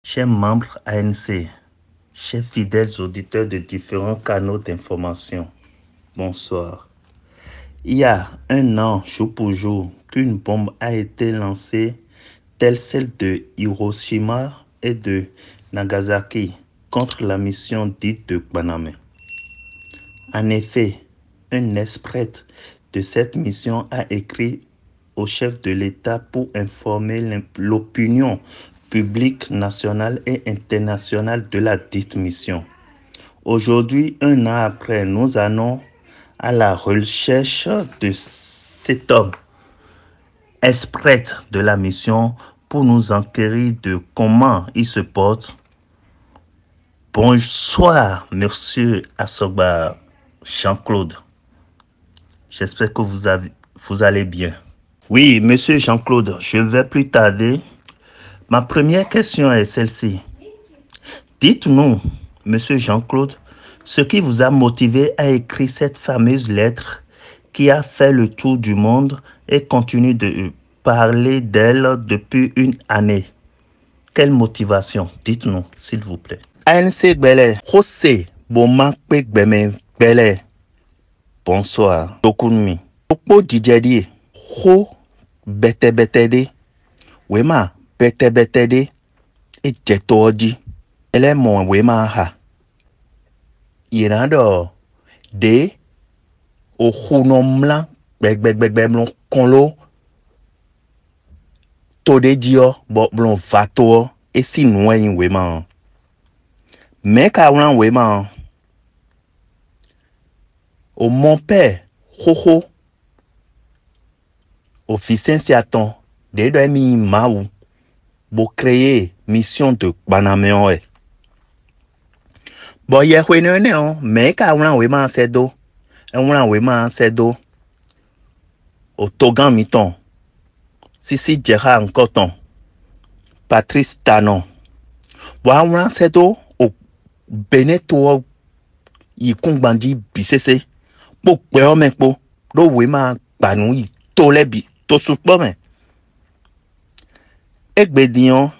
Chers membres ANC, chers fidèles auditeurs de différents canaux d'information, bonsoir. Il y a un an, jour pour jour, qu'une bombe a été lancée, telle celle de Hiroshima et de Nagasaki, contre la mission dite de Paname. En effet, un expert de cette mission a écrit au chef de l'État pour informer l'opinion publique nationale et internationale de la dite mission. Aujourd'hui, un an après, nous allons à la recherche de cet homme, expert de la mission, pour nous enquérir de comment il se porte. Bonsoir, monsieur Assoba Jean-Claude. J'espère que vous allez bien. Oui, monsieur Jean-Claude, je vais plus tarder. Ma première question est celle-ci. Dites-nous, monsieur Jean-Claude, ce qui vous a motivé à écrire cette fameuse lettre qui a fait le tour du monde et continue de parler d'elle depuis une année. Quelle motivation? Dites-nous, s'il vous plaît. ANC Gbele, José Bomakpe Gbeme Gbele. Bonsoir. Dokunmi. Okpo Didjadi. Ho Bete Betede. Wema Bete Betede. Et Jetoji. Elle mon Wema ha. Yenado. De. Ohunomla. Begbemlon Konlo. Tode Dio. Blon Vato. Et si nouen Wema. Meka wan Wema. Au mon père, Hoho, officier Siaton, de demi maou, pour créer mission de Banameon. Bon, y'a quoi non, mais quand on a vraiment sedo, on a vraiment sedo, au Togan Miton, Sissi Gérard Coton, Patrice Tanon. Bon, on a sedo, au Beneto, y Kongbandi Bissese. Pour que mais pour do wema banui to lebi to supo me egbedion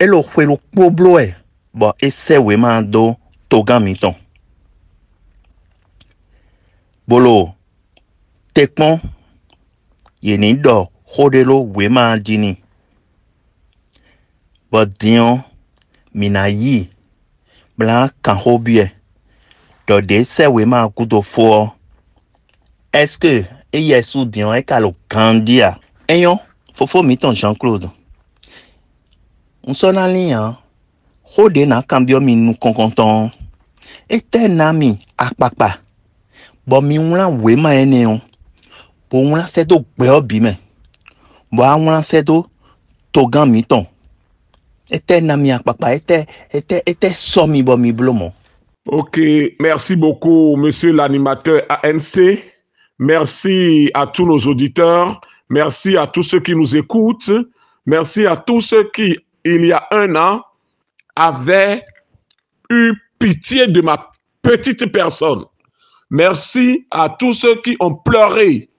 elo kwelo poblo e bo ese wema do togan miton bolo tekpon yeni do hodelo wema jini bo dion minayi blanc kan hobie do de se wema kudo fo. Est-ce que et yesu dion e kalo kandia eyon fofo miton Jean-Claude on son en ligne hode na cambio mi nu konkonton ete nami apapa bo mi wlan wema eneon bo wlan sedo gbe obi me bo wlan sedo togan miton ete nami apapa ete somi bo mi blomo. Ok, merci beaucoup, monsieur l'animateur ANC. Merci à tous nos auditeurs. Merci à tous ceux qui nous écoutent. Merci à tous ceux qui, il y a un an, avaient eu pitié de ma petite personne. Merci à tous ceux qui ont pleuré.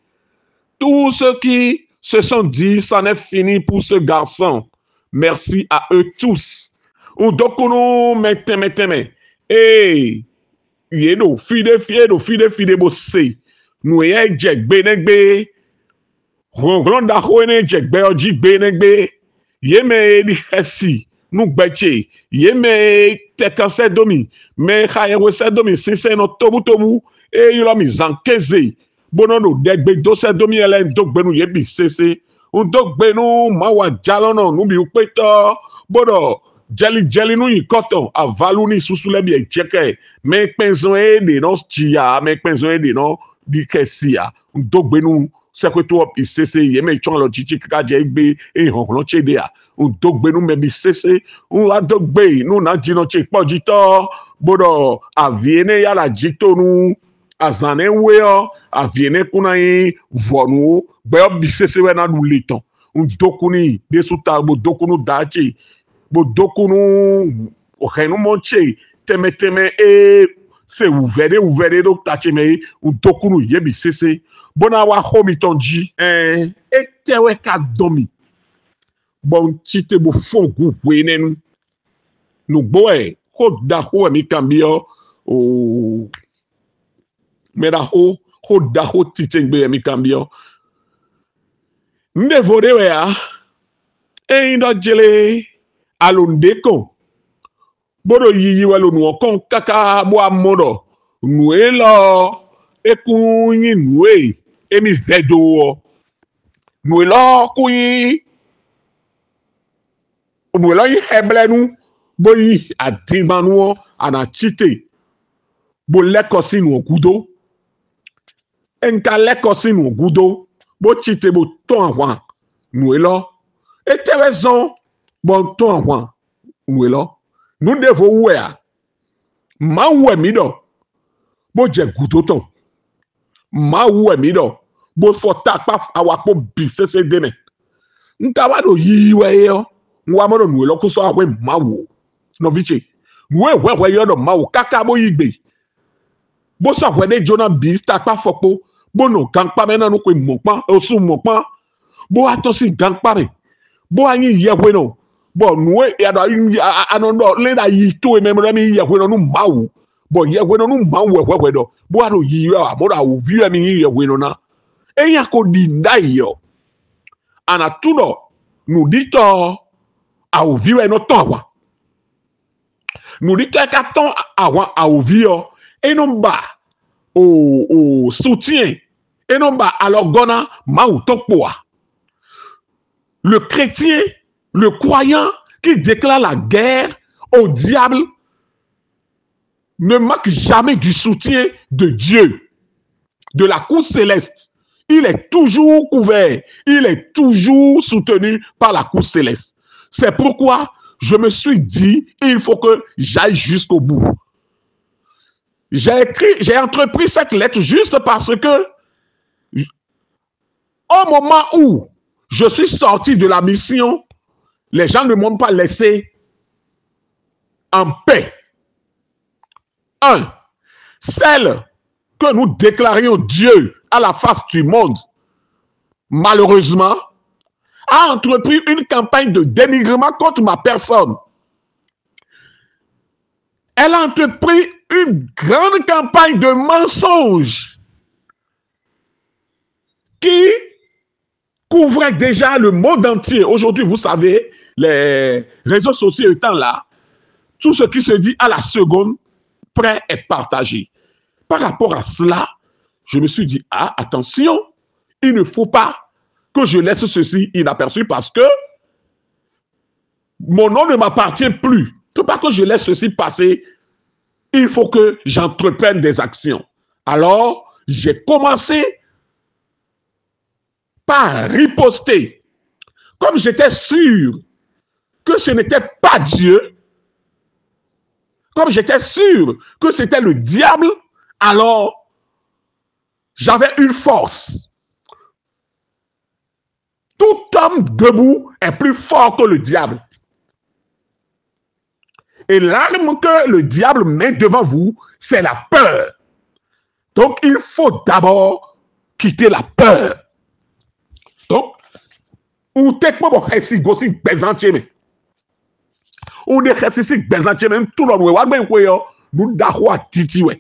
Tous ceux qui se sont dit, ça n'est fini pour ce garçon. Merci à eux tous. Hey, yedo fide bosse. Nou ye jek benegbe. Ronda hoene jek be oji benegbe. Yeme di hesi. Nou beche. Yeme tekanse domi. Me khayewe se domi sinse no tobu. E yula mi zankeze. Bono no degbe do se domi elen dogbe nou yebi sese. Un dogbe nou mawa jalono nou bi ukpeto. Bono. Jelly nou yi koton avalu ni susule bi cheke me penzo e de no chia me penzo e de no di kesia dogbe nou sekwetu op isese ye me chon lo chichi ka je gbe e hon lo chede a dogbe nou me bi sese la dogbe nou na jino che pojito bodo aviene ya la jito nou azane weo aviene kuna yi vonu be op bi sese we na du liton dokuni desuta bo dokunu dachi Bodokunu okenu monche teme e se ouvere do tacheme udokunu yebi sese bona wa homitonji etewe ka domi bon chite bo fon groupe wenen nous boy ho da ho mi cambio o me da ho da ho titengbe mi cambio ndevore we a e ndo jele alondeko bodo yiyi walo nu kon kaka bo amodo nu elo ekunyi nuwe emi vedo nu elo kunyi nu elo yi heblenu boyi adimanu ana chite bo lekosi nu ogudo enka lekosi nu ogudo bo chite bo ton anwa nu elo etewezon bon ton anwa nu elo nu devo wea ma we mi do bo je gudo ton ma we mi do bo fota pa awapo bisese deme nta wa do yiwe yo nwa mo do nu elo ko so awe ma wo no viche we yo do ma wo kaka bo yigbe bo so awe de jona bi sta pa fopo bo no kan pa mena no ko mo pa osu mo pa bo atosi gan pa re bo anyi ye we no bo nuwe ya do anondo le da yi to e memre mi ye we no ma wo bo ye we no ma wo we do bo ado yi yo mo da wo vi mi ye we no na enya ko di ndai yo ana tuno nu dito a wo vi we no to wa nu dito ka ton awa a wo vi yo e no ba o soutien et non ba alors gona ma ou topoa le chrétien le croyant qui déclare la guerre au diable ne manque jamais du soutien de Dieu de la cour céleste il est toujours couvert il est toujours soutenu par la cour céleste c'est pourquoi je me suis dit il faut que j'aille jusqu'au bout. J'ai entrepris cette lettre juste parce que au moment où je suis sorti de la mission, les gens ne m'ont pas laissé en paix. Celle que nous déclarions Dieu à la face du monde, malheureusement, a entrepris une campagne de dénigrement contre ma personne. Elle a entrepris une grande campagne de mensonges qui couvrait déjà le monde entier. Aujourd'hui, vous savez, les réseaux sociaux étant là, tout ce qui se dit à la seconde, prêt est partagé. Par rapport à cela, je me suis dit, ah, attention, il ne faut pas que je laisse ceci inaperçu parce que mon nom ne m'appartient plus. Il ne faut pas que je laisse ceci passer. Il faut que j'entreprenne des actions. Alors, j'ai commencé par riposter. Comme j'étais sûr que ce n'était pas Dieu, comme j'étais sûr que c'était le diable, alors j'avais une force. Tout homme debout est plus fort que le diable. Et l'arme que le diable met devant vous, c'est la peur. Donc, il faut d'abord quitter la peur. Donc, ou t'es pas bon si gossi bezantime. Ou de si bezantime tout le monde wa ben ko yo, nous daho titi we.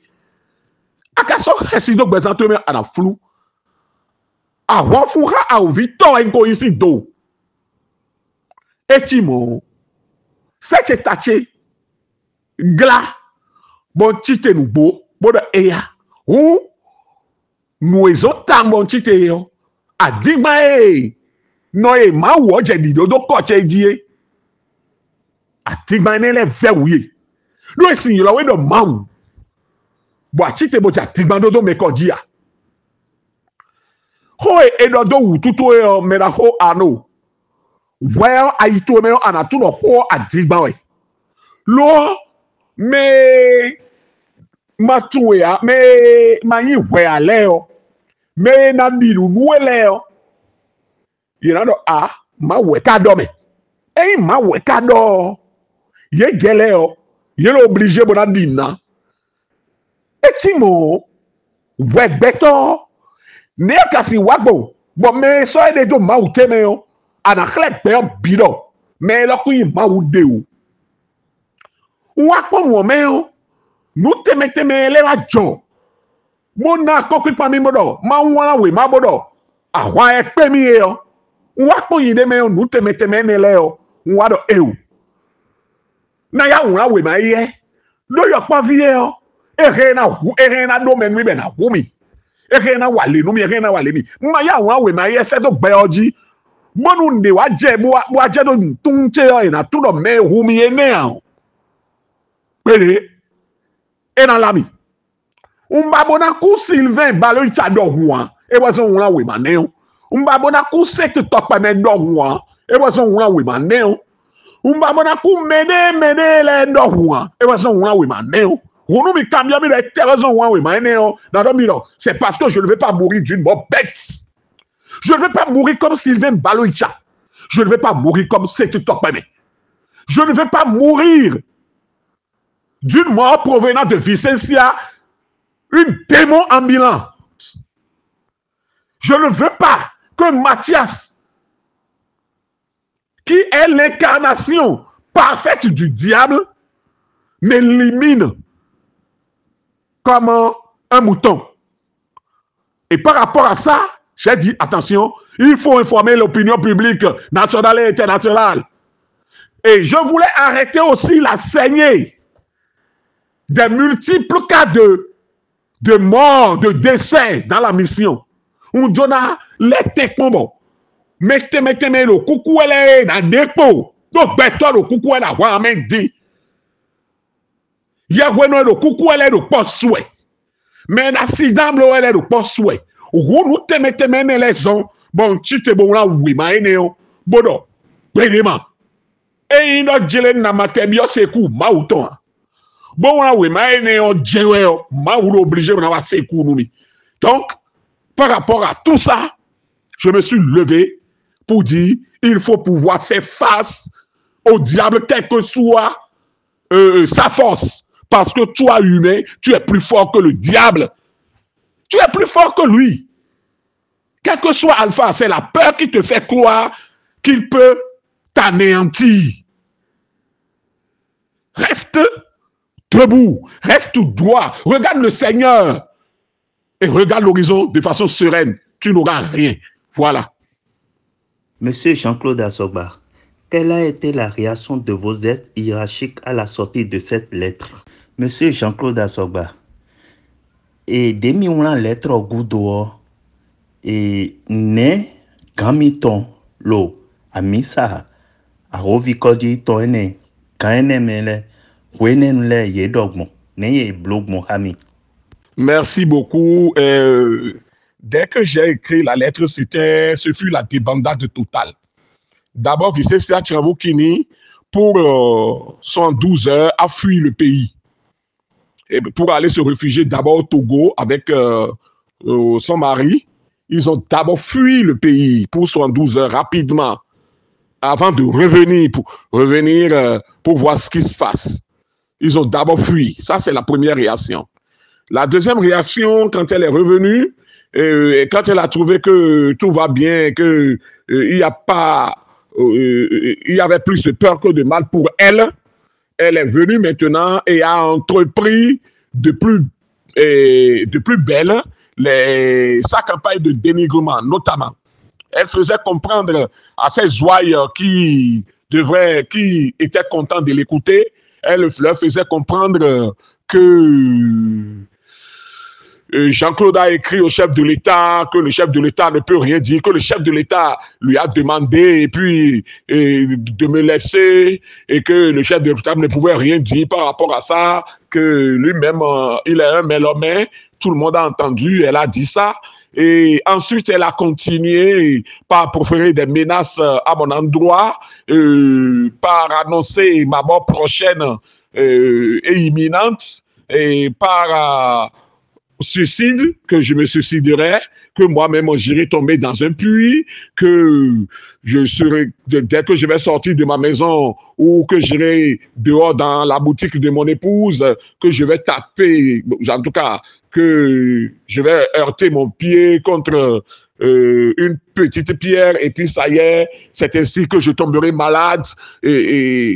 Akaso si do bezantime ana flou. A wa fuha a vito enko ici do. Etimo. Seche tache gla bon chite nou bo de eya ou nou ezotan bon chite yo adigma no ma wo je di do koche die adigma ne le vewuye no esin yo we do mawu bo chite bo ja adigma do me kodia ho do wu tutu me na ho ano well aito me anatu no ho adigma we lo me matuya me manyi wea leo me na diru nuwe leo yinado ma weka do me ma weka do ye geleo ye lo obligé bona dina etimo wegbeto ne kasi wagbo bo me so ede do ma uteme yo anakle be bido me lo ku ma ude o wa po mo me o nu teme le wa jo mo na ko pi pa mi bodo ma won we ma bodo awa e pe mi e o wa po yin de me o nu teme ne le o wa do e o na ya won we ma ye do yo pa fi e o ere na do me mi be na hu mi ere na wale nu mi ere na wale mi ma ya won we ma ye se to gbe oji bonu nde wa je bo wa je do tun che o ina tu do me hu mi e ne o pere ena lami umbabona ku Sylvain balo chado huan e waso won we maneo umbabona ku set topa me do huan e waso won we maneo umbabona ku mede le do huan e waso won we maneo Ronou mi cambia mi le terraison won we maneo na do mi lo c'est parce que je ne vais pas mourir d'une mort bête. Je ne vais pas mourir comme Sylvain Baloïcha. Je ne vais pas mourir comme Setu Tokpeme. Je ne vais pas mourir d'une mort provenant de Vicentia, une démon ambulante. Je ne veux pas que Mathias, qui est l'incarnation parfaite du diable, m'élimine comme un mouton. Et par rapport à ça, j'ai dit, attention, il faut informer l'opinion publique nationale et internationale. Et je voulais arrêter aussi la saignée des multiples cas de mort, de décès dans la mission. On donne les technos. Mettez le coucou elle est dans le dépôt. Donc, béton le coucou elle a vraiment dit. Il y a le coucou elle est le poste souhait. Mais l'accident elle est le poste souhait. Nous te mettez les gens. Bon, tu te bon là, oui, mais bon, vraiment. Et il a dit que na matébio c'est coup, mauton. Bon là, oui, mais on dit ma ou obligé de avoir ses coups nous. Donc, par rapport à tout ça, je me suis levé pour dire il faut pouvoir faire face au diable, quelle que soit sa force. Parce que toi, humain, tu es plus fort que le diable. Tu es plus fort que lui. Quel que soit Alpha, c'est la peur qui te fait croire qu'il peut t'anéantir. Reste debout, reste droit, regarde le Seigneur et regarde l'horizon de façon sereine. Tu n'auras rien. Voilà. Monsieur Jean-Claude Asogba, quelle a été la réaction de vos aides hiérarchiques à la sortie de cette lettre? Monsieur Jean-Claude Asogba, et demi on la lettre au goût dehors et ne gamiton lo amisa a rovikodi toene kaene mele wenen le yedogmo ne ye blogmo hami. Merci beaucoup. Dès que j'ai écrit la lettre, ce fut la débandade totale. D'abord, Vicentia Tiravokini, pour 112 heures, a fui le pays. Et pour aller se réfugier d'abord au Togo avec son mari. Ils ont d'abord fui le pays pour 112 heures rapidement, avant de revenir, pour voir ce qui se passe. Ils ont d'abord fui. Ça, c'est la première réaction. La deuxième réaction, quand elle est revenue, quand elle a trouvé que tout va bien, que il y avait plus de peur que de mal pour elle, elle est venue maintenant et a entrepris de plus belle sa campagne de dénigrement, notamment. Elle faisait comprendre à ses ouailles qui étaient contents de l'écouter, elle leur faisait comprendre que Jean-Claude a écrit au chef de l'État que le chef de l'État ne peut rien dire, que le chef de l'État lui a demandé de me laisser et que le chef de l'État ne pouvait rien dire par rapport à ça, que lui-même, il est un mélomane. Tout le monde a entendu, elle a dit ça. Et ensuite, elle a continué par proférer des menaces à mon endroit, par annoncer ma mort prochaine et imminente, et par suicide, que je me suiciderais, que moi-même j'irai tomber dans un puits, que dès que je vais sortir de ma maison ou que j'irai dehors dans la boutique de mon épouse, que je vais taper, en tout cas, que je vais heurter mon pied contre une petite pierre et puis ça y est, c'est ainsi que je tomberai malade. Elle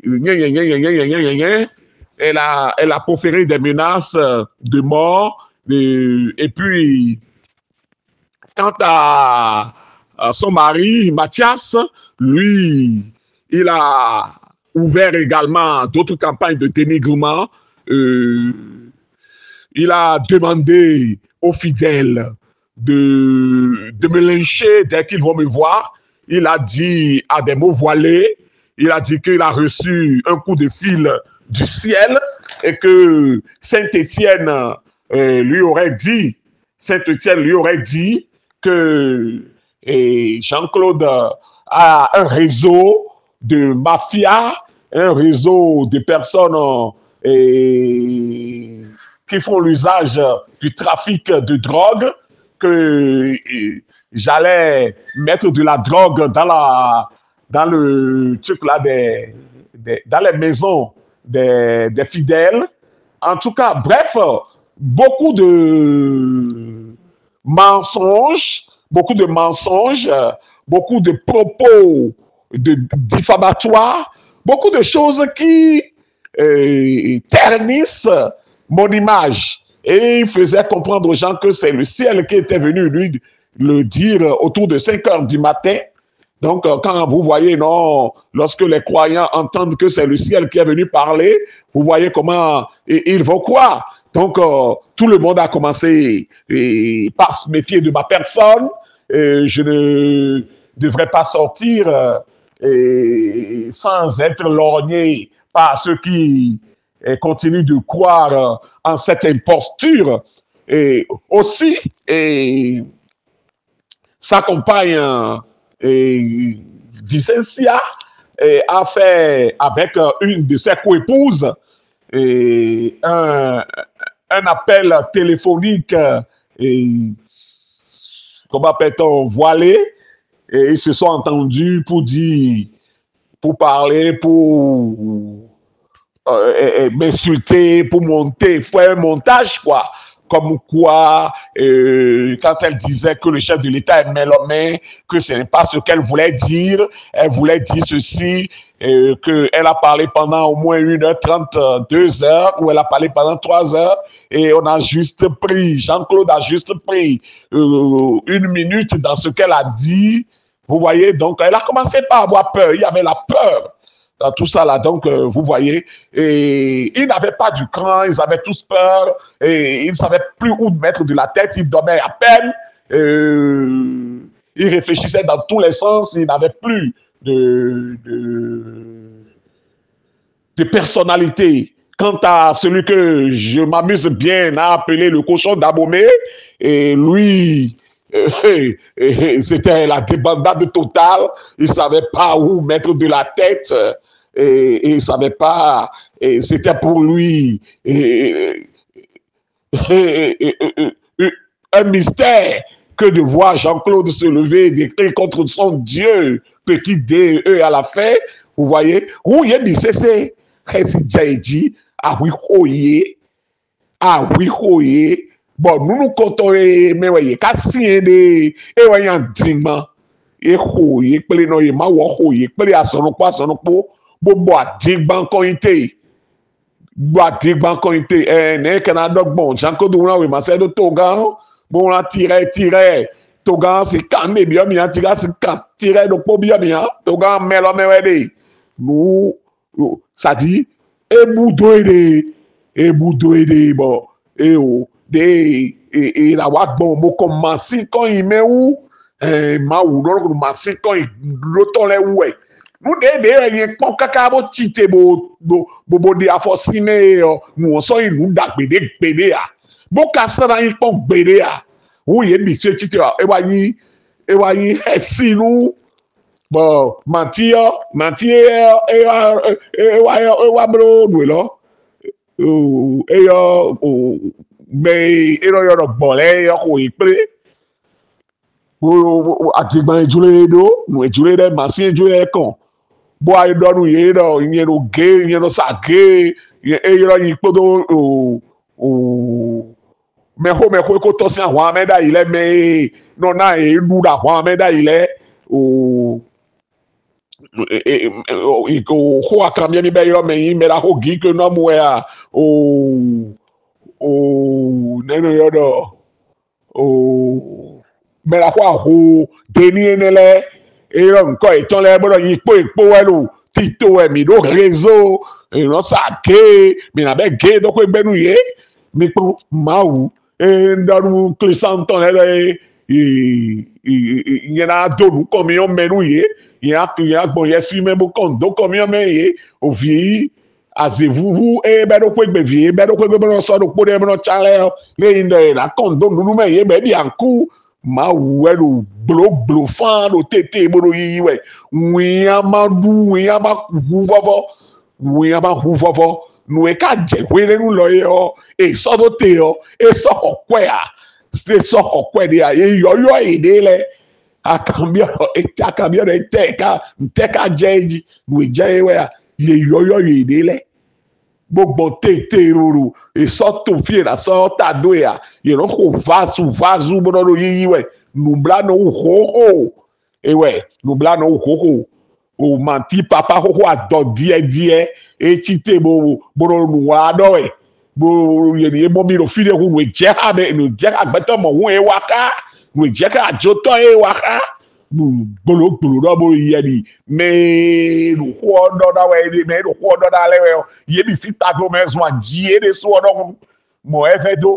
a proféré des menaces de mort. Et puis, quant à son mari, Mathias, lui, il a ouvert également d'autres campagnes de dénigrement. Il a demandé aux fidèles de me lyncher dès qu'ils vont me voir. Il a dit à des mots voilés, il a dit qu'il a reçu un coup de fil du ciel et que Saint-Étienne lui aurait dit que Jean-Claude a un réseau de mafia, un réseau de personnes qui font l'usage du trafic de drogue, que j'allais mettre de la drogue dans le truc là dans les maisons des fidèles. En tout cas, bref, beaucoup de mensonges, beaucoup de propos diffamatoires, beaucoup de choses qui ternissent mon image. Et il faisait comprendre aux gens que c'est le ciel qui était venu lui le dire autour de 5 heures du matin. Donc, quand vous voyez, non, lorsque les croyants entendent que c'est le ciel qui est venu parler, vous voyez comment ils vont croire. Donc, tout le monde a commencé par se méfier de ma personne. Je ne devrais pas sortir sans être lorgné par ceux qui continuent de croire en cette imposture. Et aussi, sa compagne Vicencia a fait avec une de ses coépouses un appel téléphonique, comment appelle-t-on, voilé, et ils se sont entendus pour parler, pour m'insulter, pour monter, faire un montage, quoi. Comme quoi, quand elle disait que le chef de l'État est mélomé, que ce n'est pas ce qu'elle voulait dire, elle voulait dire ceci, qu'elle a parlé pendant au moins 1h30, 2 heures, ou elle a parlé pendant 3 heures, et on a juste pris, Jean-Claude a juste pris 1 minute dans ce qu'elle a dit. Vous voyez, donc elle a commencé par avoir peur, il y avait la peur dans tout ça là, donc vous voyez, et ils n'avaient pas du cran, ils avaient tous peur, et ils ne savaient plus où mettre de la tête, ils dormaient à peine, ils réfléchissaient dans tous les sens, ils n'avaient plus de personnalité. Quant à celui que je m'amuse bien à appeler le cochon d'Abomey, et lui, c'était la débandade totale. Il ne savait pas où mettre de la tête. Et il ne savait pas. C'était pour lui un mystère que de voir Jean-Claude se lever et d'écrire contre son Dieu, petit DE à la fin. Vous voyez, où il y a mis c'est ah oui, bon, nous comptons, mais voyez, quand c'est des, et voyez, un dingman, et hoye, plé no, ma wa hoye, plé à son quoi, bon, bois, dingman coïnté, ne, Canada, bon, Jean-Claude, oui, ma c'est de Togan, bon, on a tiré, Togan, c'est calmé, bien, bien, tiré, donc, bien, bien, Togan, mais l'homme, nous, ça dit, et boudoué, bon, et oh, et la wat bon mo commencer quand il met où ma ou non commencer quand il l'autre les ouais nous rien quand kaka bo tite bo de afosine nous on so nous da gbede a bo kasa na yin pon gbede a wo ye bi se tite e wa yin si nous bon mentir e wa bro do lo mais il y a un bolé, il y a un massin, boy, il y a un gay, il y a un sacré, il y a un mais ko to si àwọn meda ile me no na e du da àwọn meda ile o ko akambia mi be yo me yin me la ko gi ke no mu ya o neno yo do o me la ko ho deni enele e ro nko itan le gboro yin po welu tito e mi do réseau e no sa ke mi na be ge do ko gbenu ye mi po mawu e ndaru clisanton ele yẹn na donu kọmiyan mẹnu ye yẹn agbọn yẹn si mẹmu kọndo kọmiyan mẹ ye òfi azevuvu e bẹ do kó gbẹvi bẹ do kó gbẹbẹ náà sọdọ kpó dẹ bẹ náà tsalẹ lẹ́yìn dẹ la kọndo nunu mẹ ye bẹ bi anku ma wu ẹnu gbolo fan do tètè bolo yiyi wẹ wìnyẹn ma du wìnyẹn ma hu fọfọ wìnyẹn ma hu fọfọ nùwẹ ká jẹ wẹlẹnu lọ yẹ ọ èsọdọ tẹ ọ èsọ ọkọẹ a se sọkọ kọ de a ye yọyọ èdè lẹ akambia rẹ ntẹka jẹ eji nùwẹ jẹ ewẹ a ye yọyọ èdè lẹ gbogbo tètè roro èsọtò fìlà sọta do ya yẹn kò vazu bọdọ do yíyí wẹ nùbla nà òhòhò ewẹ nùbla nà òhòhò o manti papa hóhó àdọ díẹdíẹ etí tè bọdọ nùwà dọwẹ bo yẹn ye mọ mi lọ fi de ko nùwẹ jẹ ká bẹ nù jẹ ká gbẹtọ mọ hún ẹ wá ká nùwẹ jẹ ká àjọtọ ẹ wá ká gbolo dọ bo yẹ ni mẹ nùkú ọdọ dáwọ ẹ mẹ nùkú ọdọ dálẹ wẹ yẹ bi síta tó mẹ sùn àjí ẹ de sùn ọdọ mọ ẹ fẹ tó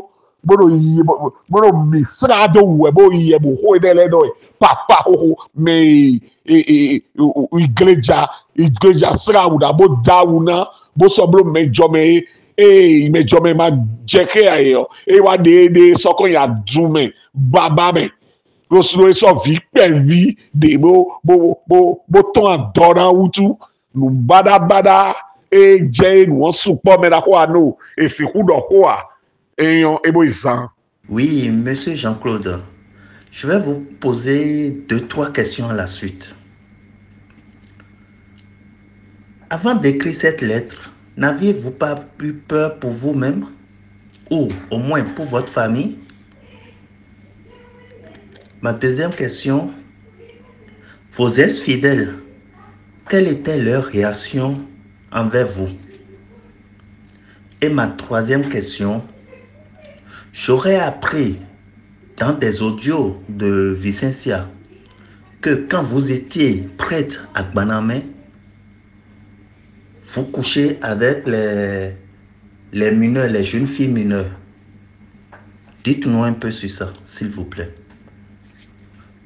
gbọdọ mi sira do wẹ bó yẹ bó hó ẹ lẹ dọ ẹ papa hóhó mẹ igleja sira wùdà bó dáwù náà bó sọ bó mẹjọ mẹ ìmẹjọmẹ ma jẹkẹ ayọ ewa déédéé sọkàn yà dùn mẹ bàbá mẹ lọsọlọ sọ vi pẹvi de bó tán àdọrà wútu nù bàdàbàdà jẹ nù wọn sùpọ mẹta kó wa nù èsìkú dọ kó wa èèyàn ebo ìsàn. Oui, monsieur Jean-Claude, je vais vous poser 2-3 questions à la suite. Avant d'écrire cette lettre, n'aviez-vous pas eu peur pour vous-même ou au moins pour votre famille? Ma deuxième question, vos ex-fidèles, quelle était leur réaction envers vous? Et ma troisième question, j'aurais appris dans des audios de Vicentia que quand vous étiez prêtre à Gbanamé, vous couchez avec les mineurs, les jeunes filles mineures. Dites-nous un peu sur ça, s'il vous plaît.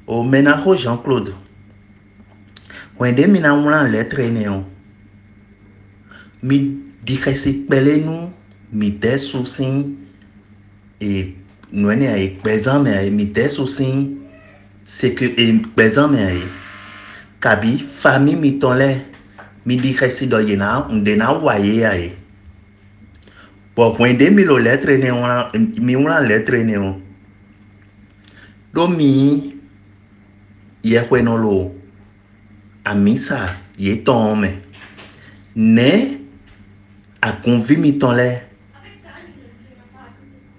Au Ménaro Jean-Claude, quand vous avez une lettre, mi dikasi pele nous, mi des soucis et nous avons exemple mi des soucis, c'est que exemple kabi famille mi tonle mi dikasi do yena ndena waye aye. Pour point de mi lo lettre mi una lettre do mi ye kweno lo amisa ye tome ne a convi mi tonle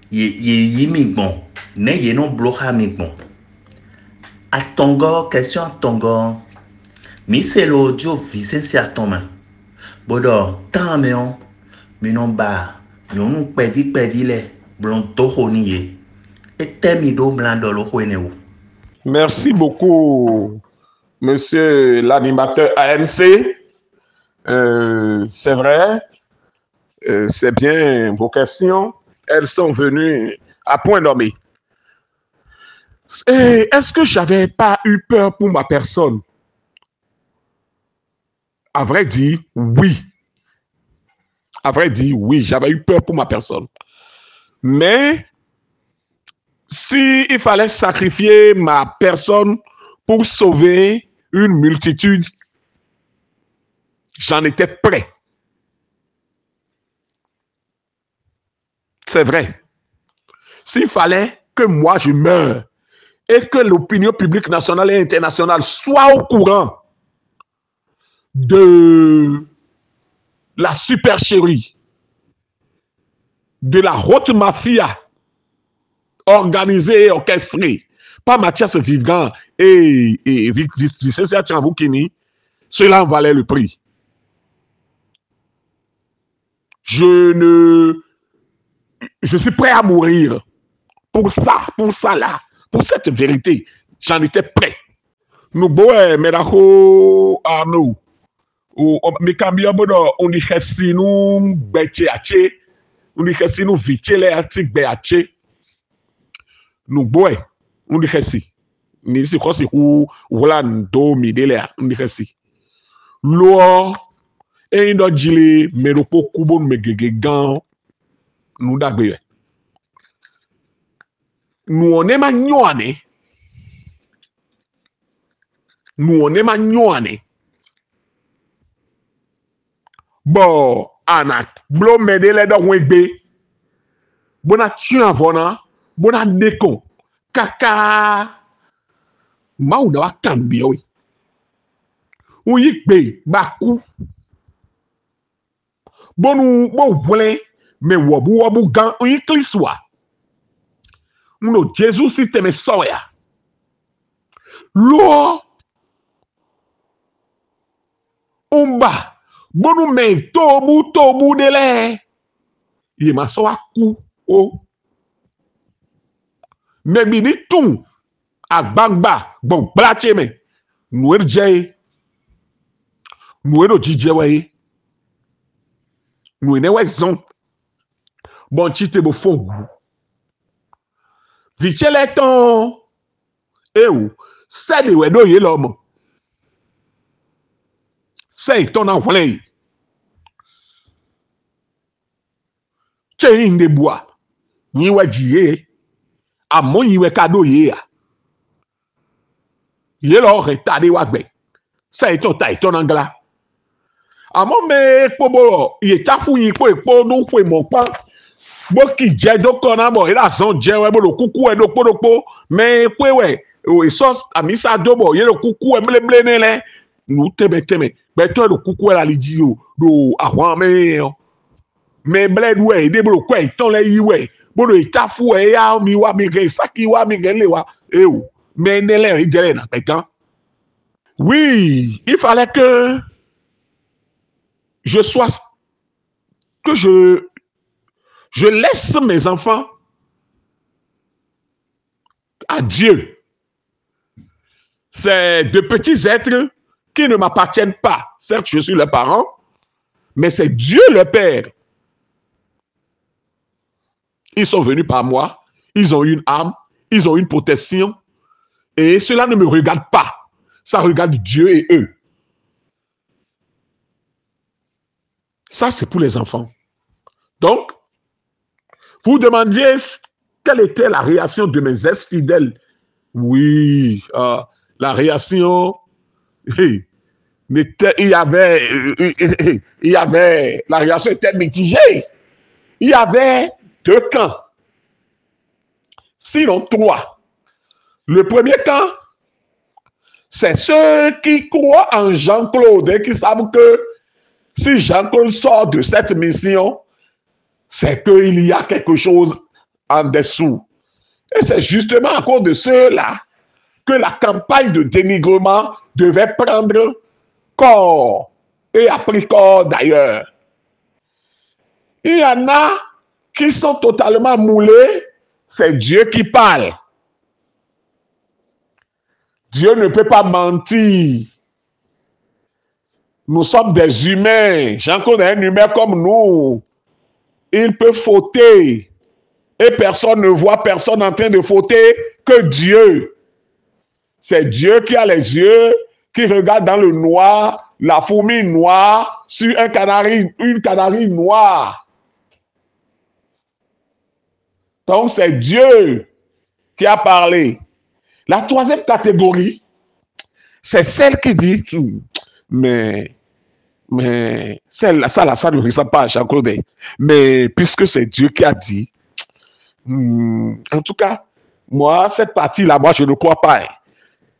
ye mi bon ne ye non bloha mi bon a tongo question tongo mi c'est l'audio Vicentia Thomas bodo tant meon mi non ba non pevi le blon toho niye et temi do blanc do lo hwene ou. Merci beaucoup, monsieur l'animateur ANC. C'est vrai, c'est bien vos questions. Elles sont venues à point nommé. Est-ce que j'avais pas eu peur pour ma personne? À vrai dire, oui. À vrai dire, oui, j'avais eu peur pour ma personne. Mais si il fallait sacrifier ma personne pour sauver une multitude, j'en étais prêt. C'est vrai. S'il fallait que moi je meure et que l'opinion publique nationale et internationale soit au courant de la supercherie, de la haute mafia organisé et orchestré par Mathias Vivgan et Vicente Chamboukini, cela en valait le prix. Je suis prêt à mourir pour ça là, pour cette vérité. J'en étais prêt. Nous bois, Medako Arnaud, mais quand on dit que si nous bêtions, on dit que si nous vitions les articles bêtions, nous bois, on dit que si. Ni si quoi si ou voilà do midele, on dit que si. L'eau et une autre gilet, mais le pot kubo me gegan, nous d'agbe. Nous on est magnoane. Nous on est magnoane. Bon, anak, blo medele do wegbe. Bona tu avona, bona deko. Kaka. Ma ou na kambia oui. Ou yikbe, baku. Bon vle, mais wabu gan, ou yikliswa. No, Jésus si te me soya. Lo. Umba. Bonu me tobu dele. Ye ma so aku o. Me bini tung. Agbangba. Bon plache me. Nou jay. Nou do jije we. Nou ne we zon. Bon chite bo fongu. Vichele ton. E ou. Se de we do ye l'homme. C'est ton envolé. Tu es une des bois. Ni wa jiye. A mon yiwe kado ye ya. Ye lo retade wagbe. C'est ton angla. A mon me pobo. Ye tafu yi po ekpo no kwe mon pan. Bo ki je do kona bo. E la son je we bo lo kuku e do po. Me kwe we. O e so amisa do bo. Ye lo kuku e ble ne le. Nou teme. Beto le coucou la liji yo do awan me bled we de bro kwe ton le yi we bo do itafu e ya mi wa mi gen saki wa mi gen le wa e o me ne le ri jere na pekan. Oui, il fallait que je laisse mes enfants à Dieu. C'est de petits êtres qui ne m'appartiennent pas. Certes, je suis le parent, mais c'est Dieu le Père. Ils sont venus par moi, ils ont une âme, ils ont une protection, et cela ne me regarde pas. Ça regarde Dieu et eux. Ça, c'est pour les enfants. Donc, vous demandiez quelle était la réaction de mes ex-fidèles. Oui, la réaction... il y avait, la réaction était mitigée. Il y avait deux camps. Sinon, trois. Le premier camp, c'est ceux qui croient en Jean-Claude et qui savent que si Jean-Claude sort de cette mission, c'est qu'il y a quelque chose en dessous. Et c'est justement à cause de ceux-là que la campagne de dénigrement devait prendre corps et a pris corps d'ailleurs. Il y en a qui sont totalement moulés, c'est Dieu qui parle. Dieu ne peut pas mentir. Nous sommes des humains. Jean-Claude est un humain comme nous. Il peut fauter. Et personne ne voit personne en train de fauter que Dieu. C'est Dieu qui a les yeux, qui regarde dans le noir, la fourmi noire sur une canarie noire. Donc c'est Dieu qui a parlé. La troisième catégorie, c'est celle qui dit, mais celle-là, ça ne ressemble pas à Jean-Claude. Mais puisque c'est Dieu qui a dit, en tout cas, moi, cette partie-là, moi, je ne crois pas.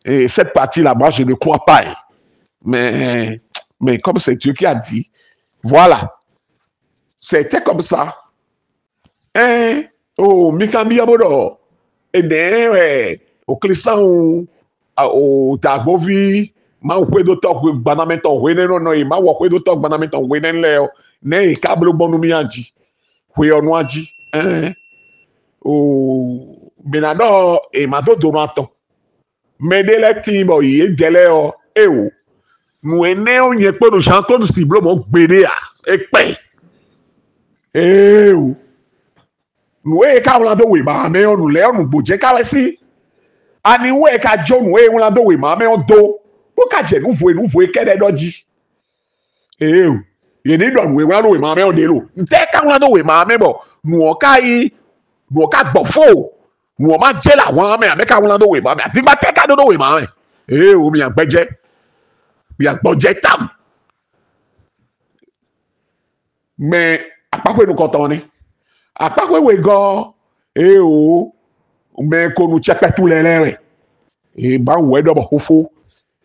Et cette partie-là, moi, je ne crois pas. Mais comme c'est Dieu qui a dit, voilà. C'était comme ça. Oh, Mikambi Abodo. ene o clisan o tagovi ma o kwedo tok banamento wene no no ma wo kwedo tok banamento wene le ne kablo bonu mi anji kwe onu anji o benado e ma do donato medele timbo ye dele o ewo nu ene o yen pe no chanto no siblo mo gbere a epe ewo nu e ka wona do we ma me onu le onu gboje ka we si ani we ka jo nu e wona do we ma me o do o ka je nu vo e kede doji ewo ye ni do nu e wona do we ma me o de lo nte ka wona do we ma me bo nu o ka yi nu o ka gbofo nu o ma je la won me ka wona do we ma me ati ba te ka do we ma me ewo mi agbeje mi agboje tam me apako enu koton ni apako we go o me ko nu chepetu lele e ba we do bo hofo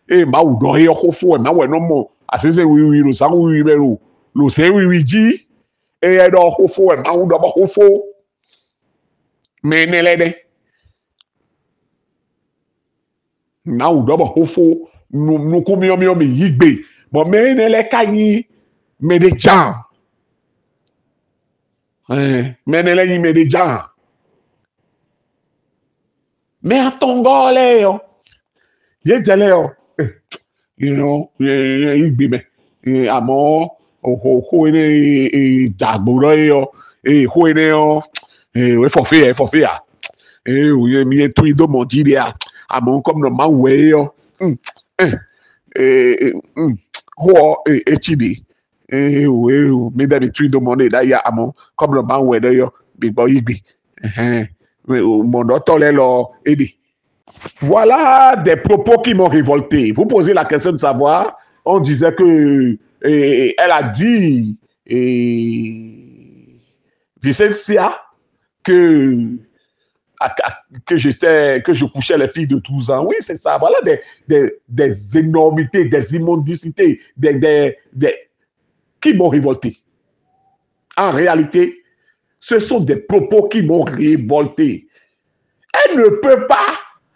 e ma u do e hofo e ma we no mo asese wi lo san wi be lo se wi ji e do hofo e ma u do bo hofo me ne lede na u do bo hofo nu ku mi yigbe bo me ne le kayin me de jam menele yi me de jan me atongole yo ye tele yo you know igbe me amo o ene dagboro yo ho ene yo we forfait o ye mi tu ido mondiria amo comme no man we yo ho chidi mesdames et messieurs de mon d'ailleurs amon comme le man ouais d'ailleurs big boy igbi mon docteur là aidé. Voilà des propos qui m'ont révolté. Vous posez la question de savoir, on disait que elle a dit Vicentia que je couchais les filles de 12 ans. Oui, c'est ça. Voilà des énormités, des immondicités, qui m'ont révolté. En réalité, ce sont des propos qui m'ont révolté. Elle ne peut pas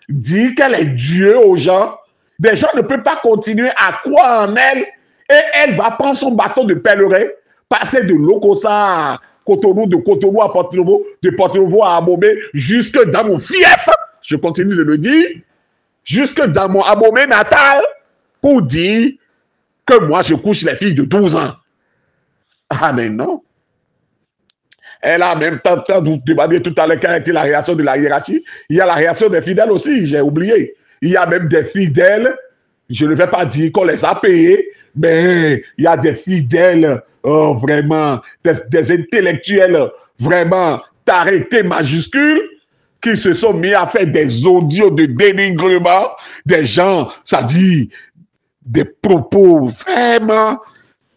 dire qu'elle est Dieu aux gens. Les gens ne peuvent pas continuer à croire en elle et elle va prendre son bâton de pèlerin, passer de Lokossa à Cotonou, de Cotonou à Porto-Novo, de Porto-Novo à Abomey, jusque dans mon fief, je continue de le dire, jusque dans mon Abomey natal, pour dire que moi je couche les filles de 12 ans. Ah, mais non. Elle a même temps demandé tout à l'heure quelle était la réaction de la hiérarchie. Il y a la réaction des fidèles aussi, j'ai oublié. Il y a même des fidèles, je ne vais pas dire qu'on les a payés, mais il y a des fidèles, vraiment, des intellectuels, vraiment, tarés majuscules, qui se sont mis à faire des audios de dénigrement, des gens, ça dit, des propos, vraiment,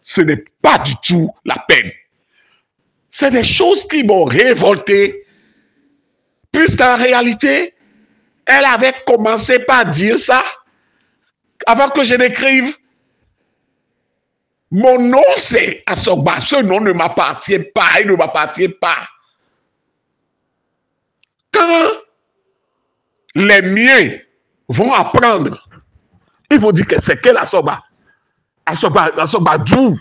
ce n'est pas du tout la peine. C'est des choses qui m'ont révolté, puisqu'en réalité, elle avait commencé par dire ça avant que je n'écrive. Mon nom, c'est Asogba. Ce nom ne m'appartient pas. Il ne m'appartient pas. Quand les miens vont apprendre, ils vont dire que c'est quel Asogba? Asogba d'où?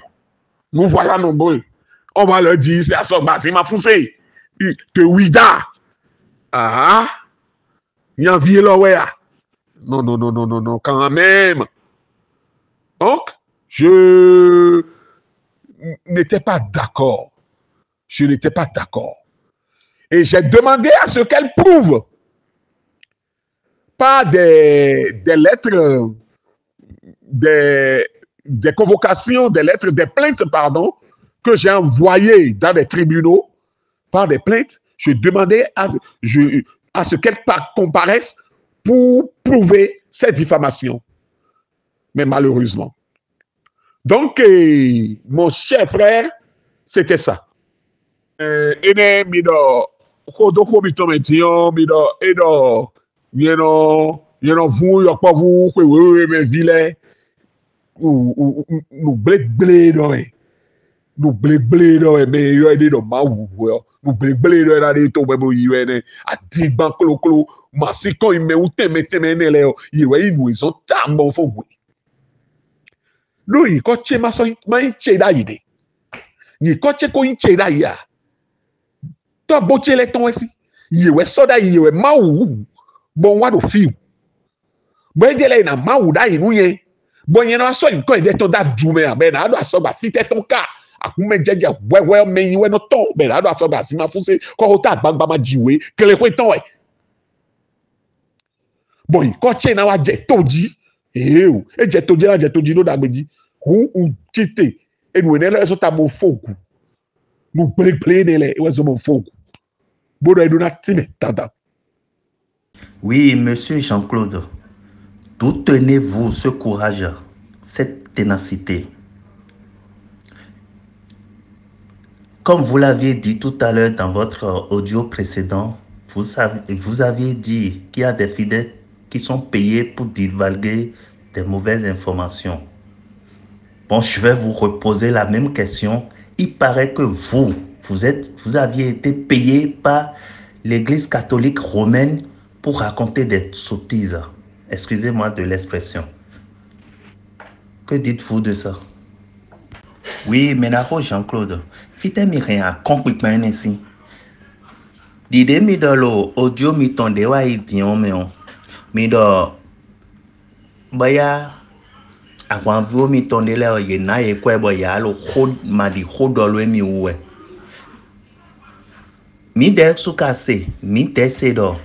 Nous voilà nombreux. On va leur dire, c'est Asogba, c'est ma foussée. Que Ouida. Ah, il y a un vieux là, non, quand même. Donc, je n'étais pas d'accord. Je n'étais pas d'accord. Et j'ai demandé à ce qu'elle prouve par des lettres, des convocations, des lettres, des plaintes, pardon, que j'ai envoyées dans des tribunaux, par des plaintes. Je demandais à ce qu'elle comparaisse pour prouver cette diffamation. Mais malheureusement. Donc, mon cher frère, c'était ça. nous blé dans mais yo est dans ma ou nous blé dans la de to bebo yo est a di ban klo ma si ko ime ou teme ne le yo yi nous ils ont tambo fo gwe no yi ko che ma so ma che da yide yi ko che ko yi che da ya to bo che le ton wesi yi we so da yi we ma ou bon wa do fi bo je le na ma ou da yi nu ye bon yen no so yi ko e de to da du me abe na do aso ba fi te ton ka akume jeje wewe me yi we no ton be na do aso ba si ma fuse ko ho ta gbagba ma jiwe kele ko ton e bon yi ko che na wa je toji o e je toji no da gbeji hu u tite e nu ne le so ta mo fogu nu play ne le e we so mo fogu bodo e do na time tata. Oui, monsieur Jean-Claude, d'où tenez-vous ce courage, cette ténacité? Comme vous l'aviez dit tout à l'heure dans votre audio précédent, vous aviez dit qu'il y a des fidèles qui sont payés pour divulguer des mauvaises informations. Bon, je vais vous reposer la même question. Il paraît que vous aviez été payé par l'Église catholique romaine pour raconter des sottises. Excusez-moi de l'expression. Que dites-vous de ça? Oui, mais d'accord, Jean-Claude. Fite mi rien compris ici. Dide mi do lo audio mi tonde wa idion me on. Mi do baya avant vous mi tonde le ye na ye kwe bo ya lo khod ma di khodolo mi uwe. Mi de sukase, mi de sedo.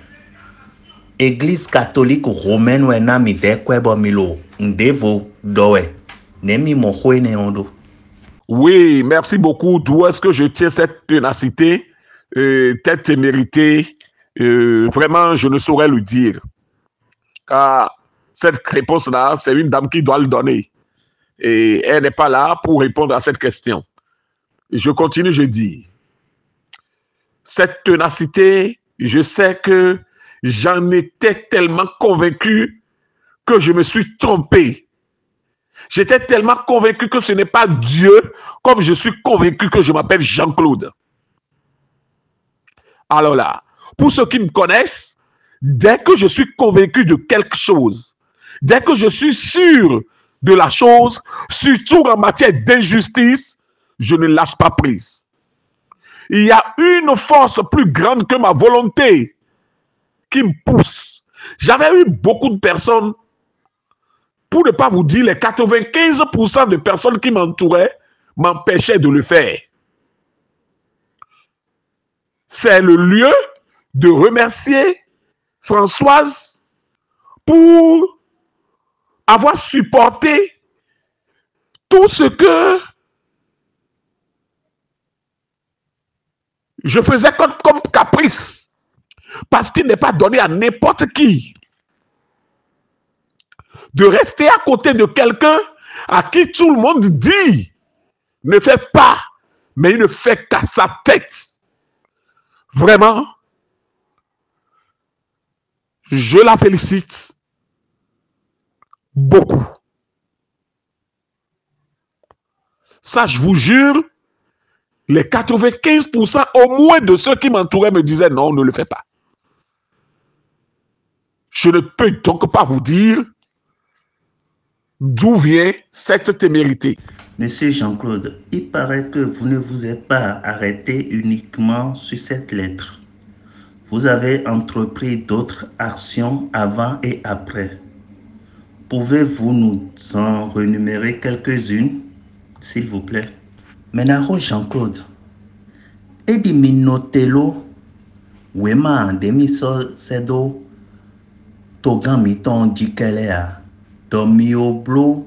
Église catholique romaine we na mi de kwe bo mi lo ndevo dowe. Ne mi mo khwe ne ondo. Oui, merci beaucoup. D'où est-ce que je tiens cette ténacité, cette témérité? Vraiment, je ne saurais le dire. Car cette réponse-là, c'est une dame qui doit le donner. Et elle n'est pas là pour répondre à cette question. Je continue, je dis. Cette ténacité, je sais que j'en étais tellement convaincu que je me suis trompé. J'étais tellement convaincu que ce n'est pas Dieu, comme je suis convaincu que je m'appelle Jean-Claude. Alors là, pour ceux qui me connaissent, dès que je suis convaincu de quelque chose, dès que je suis sûr de la chose, surtout en matière d'injustice, je ne lâche pas prise. Il y a une force plus grande que ma volonté qui me pousse. J'avais eu beaucoup de personnes, pour ne pas vous dire, les 95% de personnes qui m'entouraient m'empêchaient de le faire. C'est le lieu de remercier Françoise pour avoir supporté tout ce que je faisais comme caprice. Parce qu'il n'est pas donné à n'importe qui de rester à côté de quelqu'un à qui tout le monde dit ne fait pas, mais il ne fait qu'à sa tête. Vraiment, je la félicite beaucoup. Ça, je vous jure, les 95% au moins de ceux qui m'entouraient me disaient non, ne le fais pas. Je ne peux donc pas vous dire d'où vient cette témérité. Monsieur Jean-Claude, il paraît que vous ne vous êtes pas arrêté uniquement sur cette lettre. Vous avez entrepris d'autres actions avant et après. Pouvez-vous nous en rémunérer quelques-unes, s'il vous plaît? Menaro Jean-Claude, edi minotelo, wema demiso sedo, togan miton dikelea, domioblo,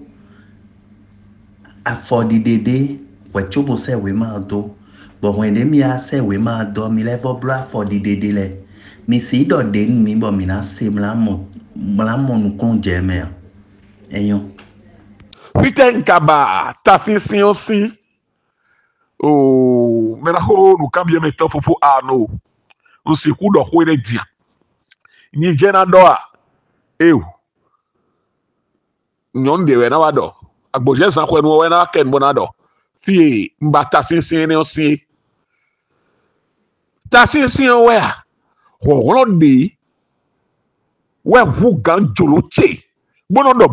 afodidede, wechobo se wema do, bon wende mi a se wema do, mi levo blo afodidede le, mi si do den mi bo mina se mlamon kon jeme. Eyon. Putain kaba, tasisi aussi. Oh, mais là, nous cambions maintenant, faut ano. Nous c'est coup de quoi les dire. Ni jena doa. Nyon de wena wado. Agboje san ko nu wena ken bonado. fie mba tasin aussi tasin ouais rolonde ouais vous gan joloche bono do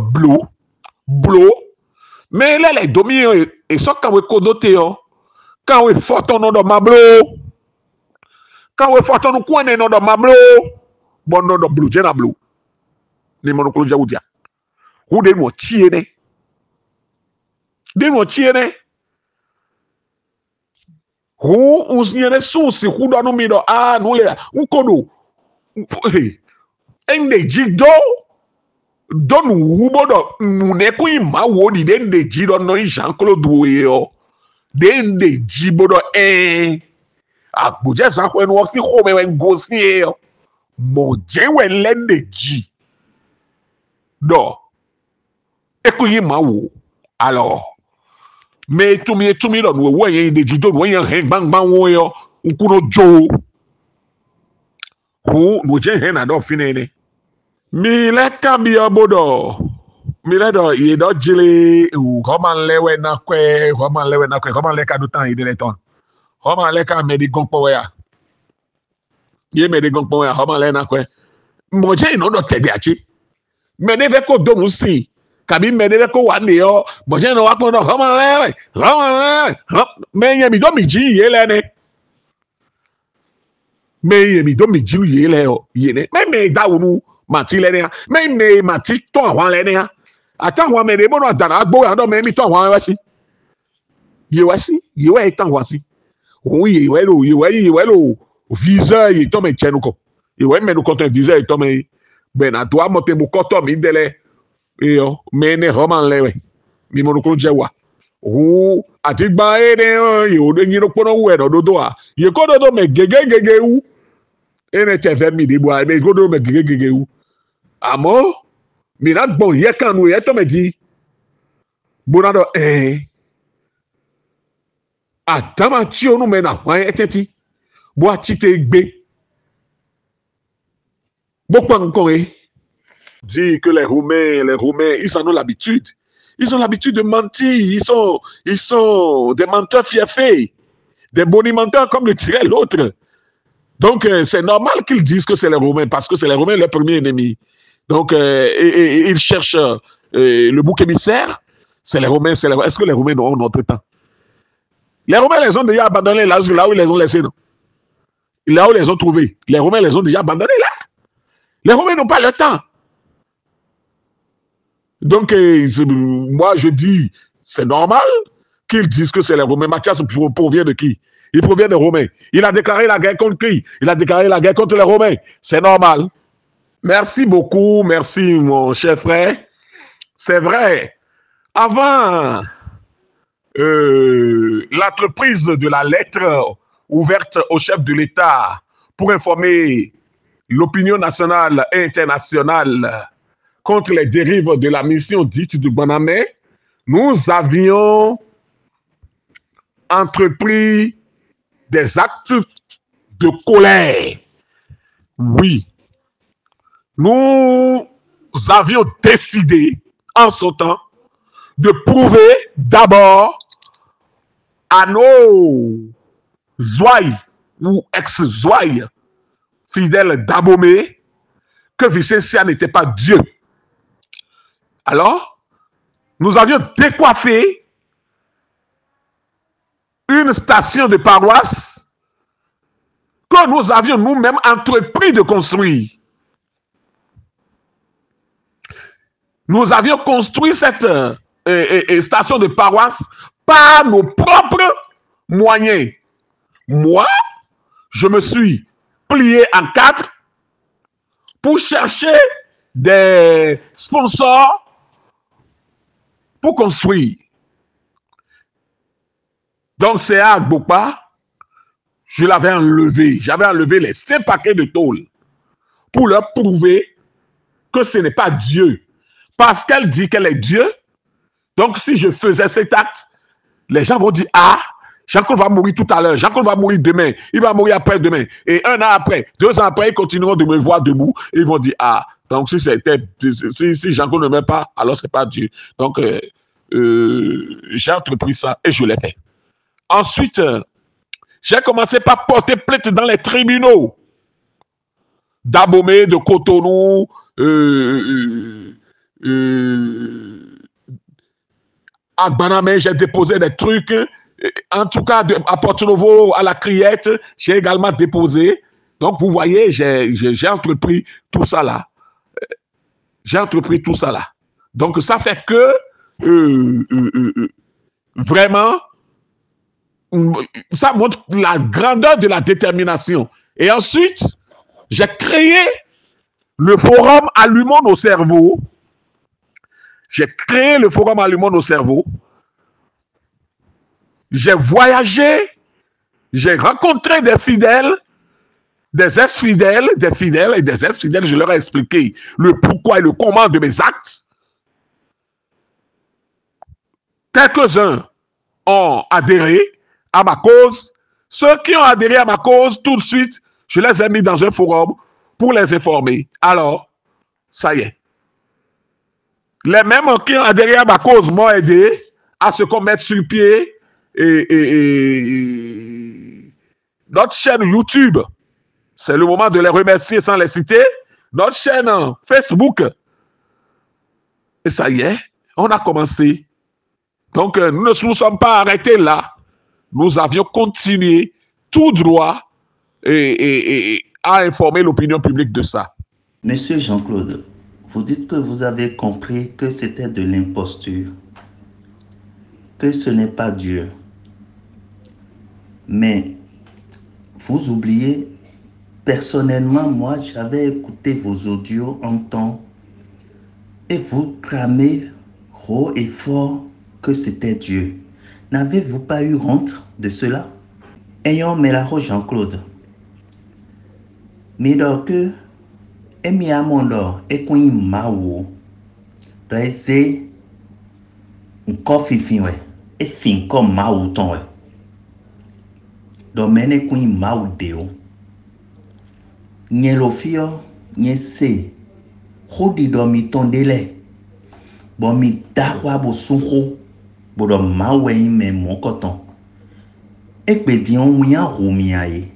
blo mais là les domi et so quand we kodote yo quand we photo no do mablo quand we photo no kwene no do mablo bono do blo jena blo ni mono ko jawudia hu de mo chiene hu usiene susi hu do no mi do no le ukodo ende jido don hubo do nune ko ima wo di ende jido no Jean-Claude Wo dende jibo do agboje san ko enu o fi ko me wen go si yo mo je we lende ji do eko yi ma wo alors mais tumi do no wo yen de jido no yen hen bang wo yo nkuno jo hu no je hen na do finene mi le kambi obodo mi le do ye do jile ko man lewe na kwe ko man le ka do tan ide le ton ko man le ka me di gonpo ya ye me di gonpo ya ko man le na kwe mo je no do tebe achi me ne ve ko do mu si kabi me ne ve ko wa ne yo mo je no wa ko do ko man le me ye mi do mi ji ye le ne me ye mi do mi ji ye le o ye ne me da wonu mati le ne me mati to àwọn le ne ata àwọn me de bo no dana agbo ya do me mi to àwọn wa si ye wa tan wa si o ye we lo visa ye to me chenu ko ye we me no ko visa ye to me ben a to amote bu ko to mi dele yo me ne roman lewe mi mo ko je wa o ati gba ne ye o de nyiro pono we do do a ye ko do me gege wu ene te fe mi de bo a me ko do me gege wu àmọ́ mìíràn gbọ̀n yẹ kànú yẹ tọ́ mẹ́ di bonado àdámà tí onú mẹ́ nà wọ́n ẹ tẹ́tí bó a ti tẹ́ gbé bó pa nǹkan dit que les Roumains ils en ont l'habitude de mentir ils sont des menteurs fiefés des bonimenteurs comme le dirait l'autre donc c'est normal qu'ils disent que c'est les Roumains parce que c'est les Roumains leur premier ennemi. Donc, ils cherchent le bouc émissaire. C'est les Romains. Est-ce que les Romains ont notre temps? Les Romains les ont déjà abandonnés là où ils les ont laissés. Non? Là où ils les ont trouvés. Les Romains les ont déjà abandonnés là. Les Romains n'ont pas le temps. Donc, moi, je dis, c'est normal qu'ils disent que c'est les Romains. Mathias provient de qui? Il provient des Romains. Il a déclaré la guerre contre qui? Il a déclaré la guerre contre les Romains. C'est normal. Merci beaucoup, merci mon cher frère. C'est vrai, avant l'entreprise de la lettre ouverte au chef de l'État pour informer l'opinion nationale et internationale contre les dérives de la mission dite de Bonamé, nous avions entrepris des actes de colère. Oui. Nous avions décidé en ce temps de prouver d'abord à nos ouailles ou ex-ouailles fidèles d'Abomey que Vicentia n'était pas Dieu. Alors, nous avions décoiffé une station de paroisse que nous avions nous-mêmes entrepris de construire. Nous avions construit cette station de paroisse par nos propres moyens. Moi, je me suis plié en 4 pour chercher des sponsors pour construire. Donc, c'est à Agbopa, je l'avais enlevé. J'avais enlevé les 5 paquets de tôle pour leur prouver que ce n'est pas Dieu. Parce qu'elle dit qu'elle est Dieu. Donc, si je faisais cet acte, les gens vont dire, ah, Jean-Claude va mourir tout à l'heure, Jean-Claude va mourir demain, il va mourir après-demain. Et 1 an après, 2 ans après, ils continueront de me voir debout. Et ils vont dire, ah, donc si Jean-Claude ne meurt pas, alors ce n'est pas Dieu. Donc, j'ai entrepris ça et je l'ai fait. Ensuite, j'ai commencé par porter plainte dans les tribunaux d'Abomey, de Cotonou, à Banamé, j'ai déposé des trucs. En tout cas, à Porto-Novo, à la Criette, j'ai également déposé. Donc, vous voyez, j'ai entrepris tout ça là. J'ai entrepris tout ça là. Donc, ça fait que, vraiment, ça montre la grandeur de la détermination. Et ensuite, j'ai créé le forum Allumons nos cerveaux. J'ai créé le forum Allumons nos cerveaux. J'ai voyagé, j'ai rencontré des fidèles, des ex-fidèles, des fidèles et des ex-fidèles. Je leur ai expliqué le pourquoi et le comment de mes actes. Quelques-uns ont adhéré à ma cause. Ceux qui ont adhéré à ma cause, tout de suite, je les ai mis dans un forum pour les informer. Alors, ça y est. Les mêmes qui ont adhéré à ma cause m'ont aidé à se commettre sur pied et notre chaîne YouTube. C'est le moment de les remercier sans les citer. Notre chaîne Facebook. Et ça y est, on a commencé. Donc, nous ne nous sommes pas arrêtés là. Nous avions continué tout droit et à informer l'opinion publique de ça. Monsieur Jean-Claude, vous dites que vous avez compris que c'était de l'imposture, que ce n'est pas Dieu. Mais vous oubliez, personnellement, moi, j'avais écouté vos audios en temps et vous clamez haut et fort que c'était Dieu. N'avez-vous pas eu honte de cela? Ayant Melaro Jean-Claude, mais donc emi amondo ekun mawo do ese nko fifin we e fin ko mawo ton we do mene kun mawo de o nyelo fio nyese hodi do mi tondele bo mi dawa bo sunho bo do mawe me mokoton e pe di on yan ho mi aye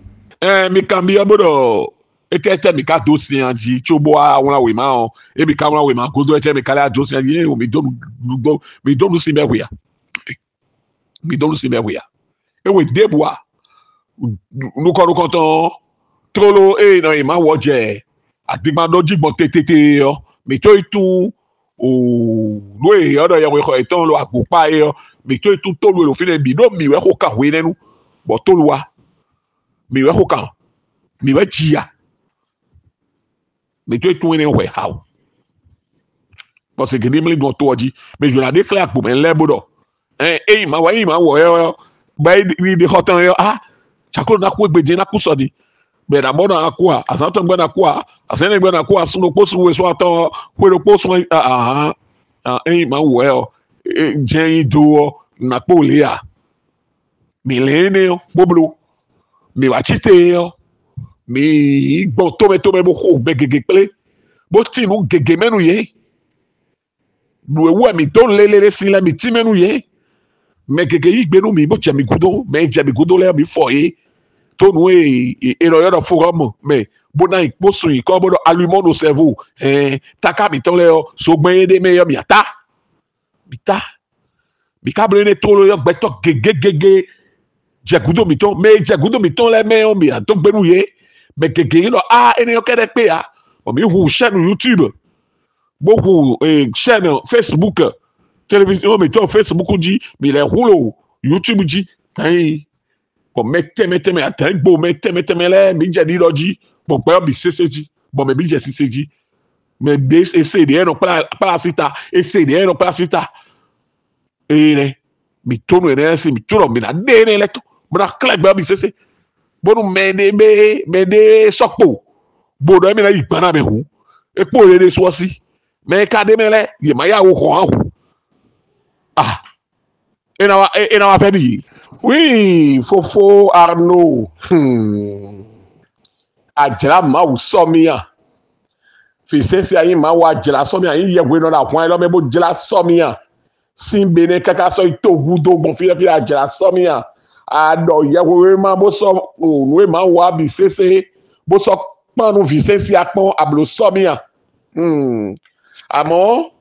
mi kambi abodo ete mi ka dosi anji chobo a wona we ma e mi ka wona we ma godo ete mi kala dosi anji o mi do si mewe e we deboa nu ko ton trolo e no e ma woje adigba do jigbon tetete yo mi to itu o lo e odo ya we ko eton lo apopa e yo mi to itu to lo fi bi do mi we ko ka we nenu bo to lo wa mi we ko ka mi we jia mais tu es tout un ouais how parce que dimli do to oji mais je la déclare pour men lebodo eh ma wo yo ba di hotan yo chakolo na ku gbeje na ku sodi be da mo na ku asanto ngbe na ku asene ngbe na ku asuno posu we so atan kwero posu ma wo yo jen do na pole ya milene yo boblo mi wa chite yo mi gbọ́ tómẹ́tómẹ́ bó kó gbẹ gègé pélé bó tì mú gègé mẹ́nu yé lu ewu ẹ̀mí tó lélẹ́rẹ́ sí lẹ́mí tí mẹ́nu yé mẹ gègé yìí gbénu mi bó jẹ̀mí gudo mẹ jẹ̀mí gudo lẹ́mí fọ̀ yé tó nu èrò yọ̀dọ̀ fúrọ́mù mẹ bó náà ìkpósùn yìí kọ́ bọ́dọ̀ allumons nos cerveaux taka mi tán lẹ́ yọ sọgbẹ́ yé dé mẹ yọ mi ata mi kábìlẹ̀ ní tó yọ gbẹ́tọ̀ gègé jẹ̀gudo mi tán mẹ jẹ̀gudo mi tán lẹ́ mẹ yọ mi àtó gbénu yé. Mais quelqu'un là eniyan kede pe mi hu chaîne YouTube beaucoup chaîne Facebook télévision mais toi Facebook dit mais les roulo YouTube dit bon mette attends bon mette là mi jadi lo dit bon pa bi cc dit bon mais bi je cc dit mais essayer de non pas sita essayer de non pas sita et mi tono ene si mi turo mi na de ne leto bra claque ba bi cc bonu mede sokpo bodo mi na igbana me hu epo rere so si me ka de mele ye ma ya wo ho ena wa pedi oui Fofo Arnaud ajela ma wo so mi a fi sesi ayin ma wa ajela so mi ayin ye we no da kwon lo me bo jela so mi a si bene kaka so ito gudo bon file file ajala somia ado ye we ma bo so we ma wa bi sese bo so panu vi sese apon ablo somia àmọ́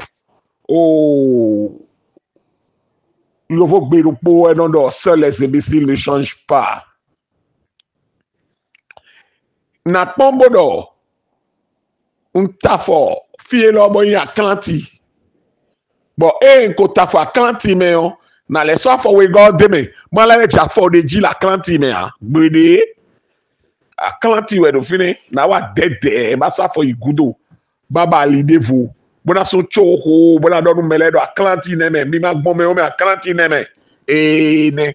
il faut que le pour non non seuls les imbéciles ne changent pas na pombodo un tafo fie lo bo ya kanti bon ko tafo kanti me on na le so for we god me mo la le ja for de ji la kanti me a gbede a kanti we do fini na wa dede ba sa for igudo baba lide vo bona so choko bona do mele do a kanti ne me mi ma gbon me o me a kanti ne me ne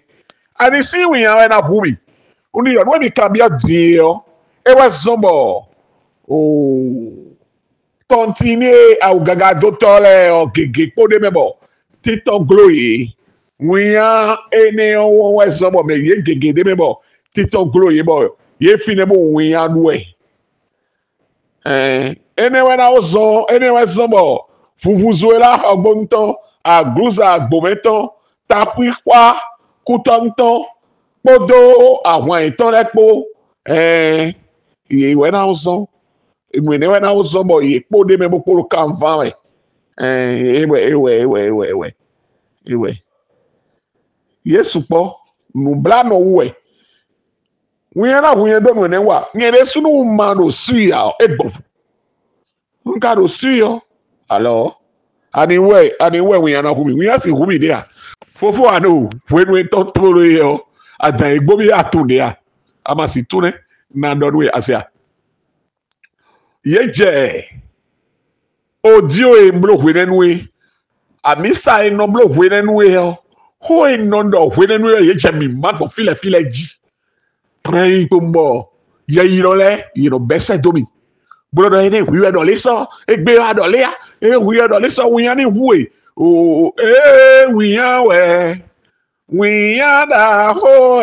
ani si we ya na bubi uni yo no mi kabia dio e wa zombo continue au gaga dotole o gege pode mebo tito gloye wiya ene o wa zombo me ye gege de mebo tito gloye bo ye fine bo wiya duwe ene wena ozo ene wa zombo fufuzuela ogbonto agluza agbometo tapikwa kutonto podo àwọn ìtàn lepo iwe na ozo ìwé na ozo bo ipo de me bo poro kanva me ewe yesu po nubla no we na hunye do ne wa nyere sunu ma no suya egbofu nka do suyo alo aniwe we na humi we asi humi dia fofo anu we to toro yo adan egbo bi atune ya amasi tune na ndodwe asia yeje odio e blokwe nenwe amisa e no blokwe nenwe yo ho e no ndo we nenwe yeje mi mago file ji pray pombo ye yirole yiro bese domi brodo ene wiwe do leso egbe ado lea wiwe do leso wiyan ni huwe wiyan wiyan da ho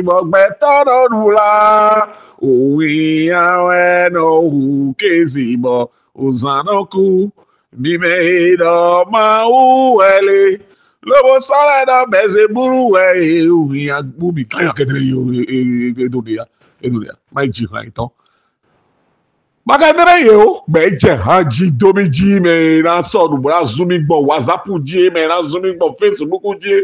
mogbe todo rula wiyan we no hu kezibo uzanoku bime do ma uwele lobo sale da beze buru we wiyan bubi kaya kedre yo edodia mai ji ha ito magadere yo beje haji domi ji me na so du bra zumi gbo whatsapp ji me na zumi gbo facebook ji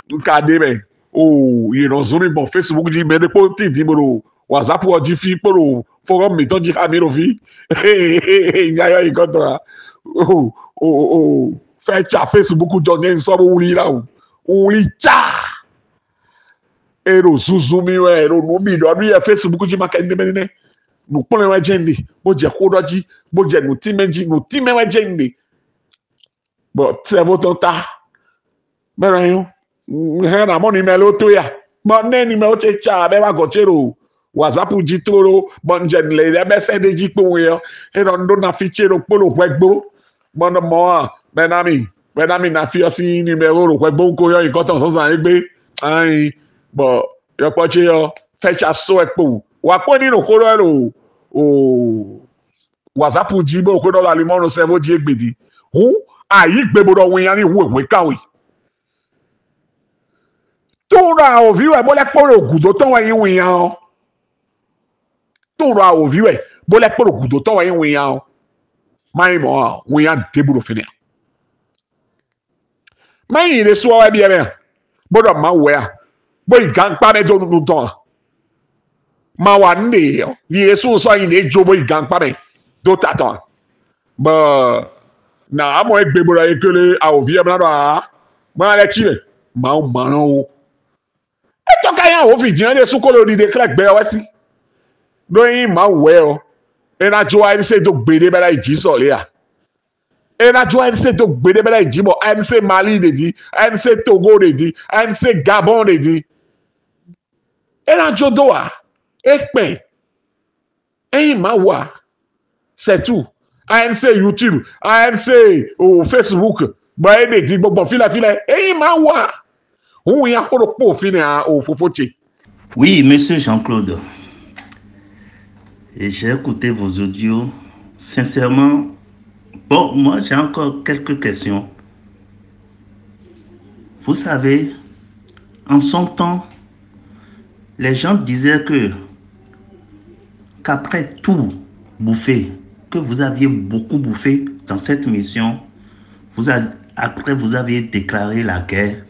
nkade me you know zumi gbo facebook ji me de po ti di bro whatsapp o ji fi poro forum mi to ji ha mi ro fi ngayo igoto fecha facebook jo nyen so uri la uri cha ero zuzumi we ero no mi do ri facebook ji makende me no pole wa jende bo je kodoji bo je no time wa jende but sevo tota merayo he na mo ni melo to ya mo ne ni me o che cha be wa go chero whatsapp ji toro bon je le de be se de ji po we e no ndo na fi chero polo kwegbo mo no mo benami na fi osi numero ro kwegbo ko yo ikoton so san egbe ai bo yo po che yo fecha so epo wa po ni no koro ero whatsapp ji bo ko do la limon sevo ji egbedi ayi gbebodo won yan ni we kawe to ra o viwe bo le poro ogudo to wa yin won yan to ra o viwe bo le poro ogudo to wa yin won yan mai mo won yan deburo fini mai le so wa bi ere bodo ma we a bo igan pa me do nu ton ma wa nde yo yesu so yin le jobo igan pa me do taton ba na amo egbebora ekele a o vie bra ma le chile ma o mano e to ka yan o fi jian de sukolo di de crack be wa si do yin ma we o e na jo ai se do gbede bera iji so le a e na jo ai se do gbede bera iji mo ai se Mali de di ai se Togo de di ai se Gabon de di e na jo do a e pe e ma wa c'est tout ANC YouTube, ANC Facebook, ba ede di gbogbo fila e ma wa ohun ya ko po fini a ofofoche. Oui, monsieur Jean-Claude. Et j'ai écouté vos audios. Sincèrement, bon, moi j'ai encore quelques questions. Vous savez, en son temps, les gens disaient qu'après tout bouffer, que vous aviez beaucoup bouffé dans cette mission, après vous aviez déclaré la guerre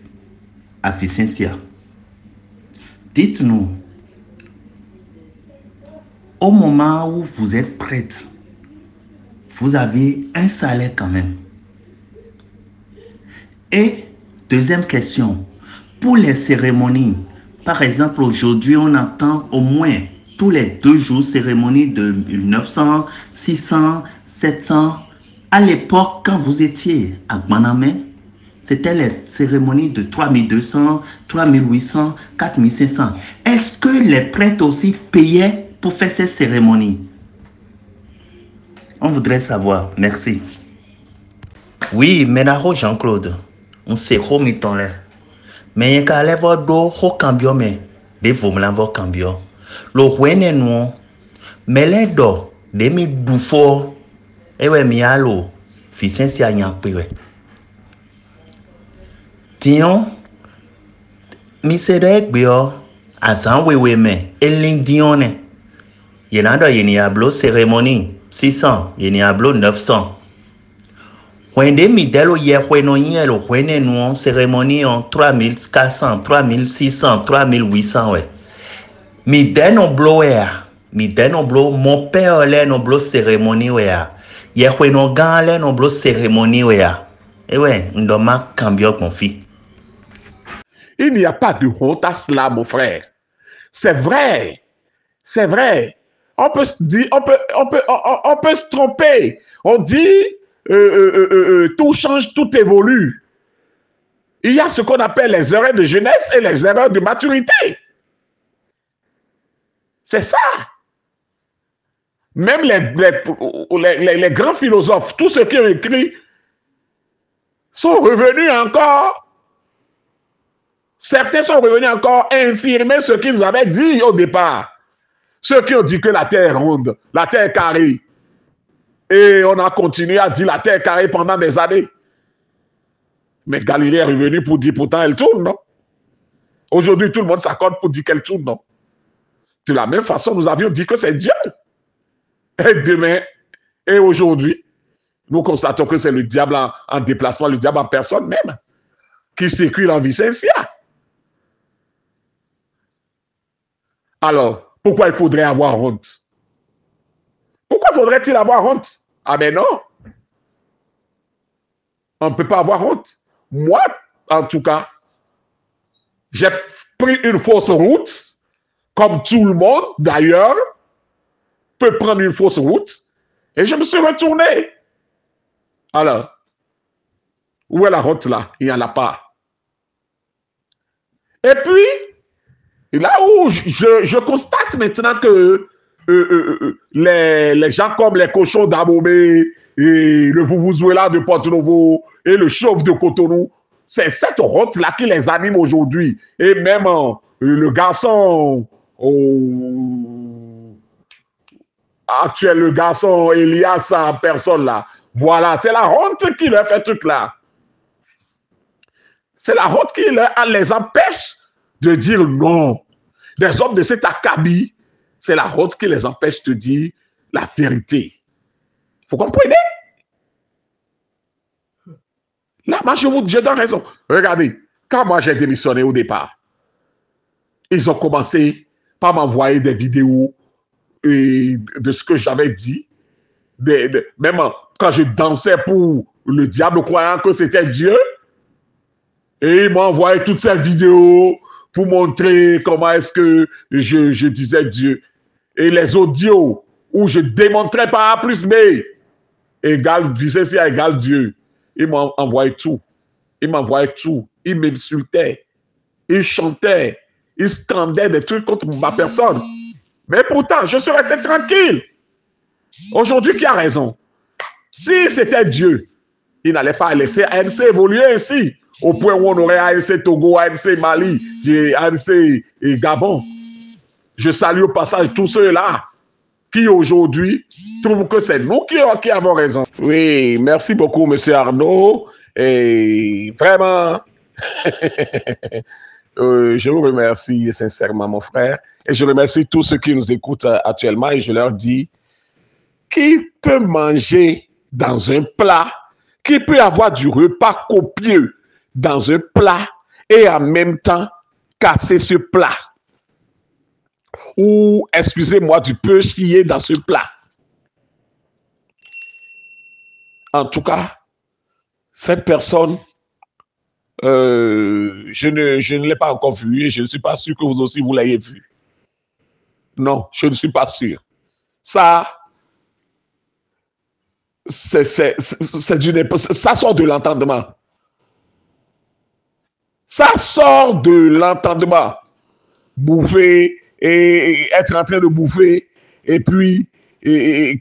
à Vicentia. Dites-nous, au moment où vous êtes prête, vous avez un salaire quand même. Et deuxième question, pour les cérémonies, par exemple, aujourd'hui, on entend au moins tous les 2 jours cérémonie de 900, 600, 700. À l'époque, quand vous étiez à Guanamé, c'était les cérémonies de 3200, 3800, 4500. Est-ce que les prêtres aussi payaient pour faire ces cérémonies? On voudrait savoir. Merci. Oui, Ménaro Jean-Claude. On sait où là. Mais il y a des cambio mais des vomlan vos cambio. Le roi non. Mais les do demi doufo. Et ouais mi allo. Ficien si a nyakpe ouais. Tiens, mi sedek bio. Azan wewe me. Elin dione. Yenado yeniablo cérémonie 600. Yeniablo 900. When they midelo ye when on yellow when en cérémonie en 3400, 3600, 3800 ouais. Mi den on blow ya. Mi den on blow mon père là on blow cérémonie ouais. Ye when on gan là on blow cérémonie ouais. Et ouais, on doit cambio confie. Il n'y a pas de honte à cela, mon frère. C'est vrai. C'est vrai. On peut se dire, on peut se tromper. On dit tout change, tout évolue. Il y a ce qu'on appelle les erreurs de jeunesse et les erreurs de maturité. C'est ça. Même les grands philosophes, tous ceux qui ont écrit, sont revenus encore. Certains sont revenus encore infirmer ce qu'ils avaient dit au départ. Ceux qui ont dit que la terre est ronde, la terre est carrée. Et on a continué à dire la terre est carrée pendant des années. Mais Galilée est revenu pour dire pourtant elle tourne, non? Aujourd'hui, tout le monde s'accorde pour dire qu'elle tourne, non? De la même façon, nous avions dit que c'est Dieu. Et demain, et aujourd'hui, nous constatons que c'est le diable en déplacement, le diable en personne même, qui circule en Vicentia. Alors, pourquoi il faudrait avoir honte? Pourquoi faudrait-il avoir honte? Ah mais non. On ne peut pas avoir honte. Moi, en tout cas, j'ai pris une fausse route, comme tout le monde, d'ailleurs, peut prendre une fausse route, et je me suis retourné. Alors, où est la honte là? Il n'y en a pas. Et puis, là où je constate maintenant que les gens comme les cochons d'Abomey et le Vuvuzela de Porto-Novo et le chauve de Cotonou, c'est cette honte-là qui les anime aujourd'hui. Et même le garçon actuel, le garçon Elias en personne là, voilà, c'est la honte qui leur fait tout là. C'est la honte qui les empêche de dire non. Des hommes de cet acabit, c'est la honte qui les empêche de dire la vérité. Vous comprenez? Là, moi, je donne raison. Regardez, quand moi j'ai démissionné au départ, ils ont commencé par m'envoyer des vidéos de ce que j'avais dit. Même quand je dansais pour le diable croyant que c'était Dieu, et ils m'ont envoyé toutes ces vidéos pour montrer comment est-ce que je disais Dieu. Et les audios où je démontrais par A plus B égale Vicentia égale Dieu. Ils m'ont envoyé tout. Ils m'envoyaient tout. Ils m'insultaient. Ils chantaient. Ils scandaient des trucs contre ma personne. Mais pourtant, je suis resté tranquille. Aujourd'hui, qui a raison? Si c'était Dieu, il n'allait pas laisser ANC évoluer ainsi, au point où on aurait ANC Togo, ANC Mali, ANC Gabon. Je salue au passage tous ceux-là qui aujourd'hui trouvent que c'est nous qui avons raison. Oui, merci beaucoup, M. Arnaud. Et vraiment, Je vous remercie sincèrement, mon frère, et je remercie tous ceux qui nous écoutent actuellement, et je leur dis, qui peut manger dans un plat, qui peut avoir du repas copieux dans un plat et en même temps casser ce plat, ou, excusez-moi, du peu chier dans ce plat. En tout cas, cette personne, je ne l'ai pas encore vue et je ne suis pas sûr que vous aussi vous l'ayez vue. Non, je ne suis pas sûr. Ça, ça sort de l'entendement. Ça sort de l'entendement. Bouffer et être en train de bouffer et puis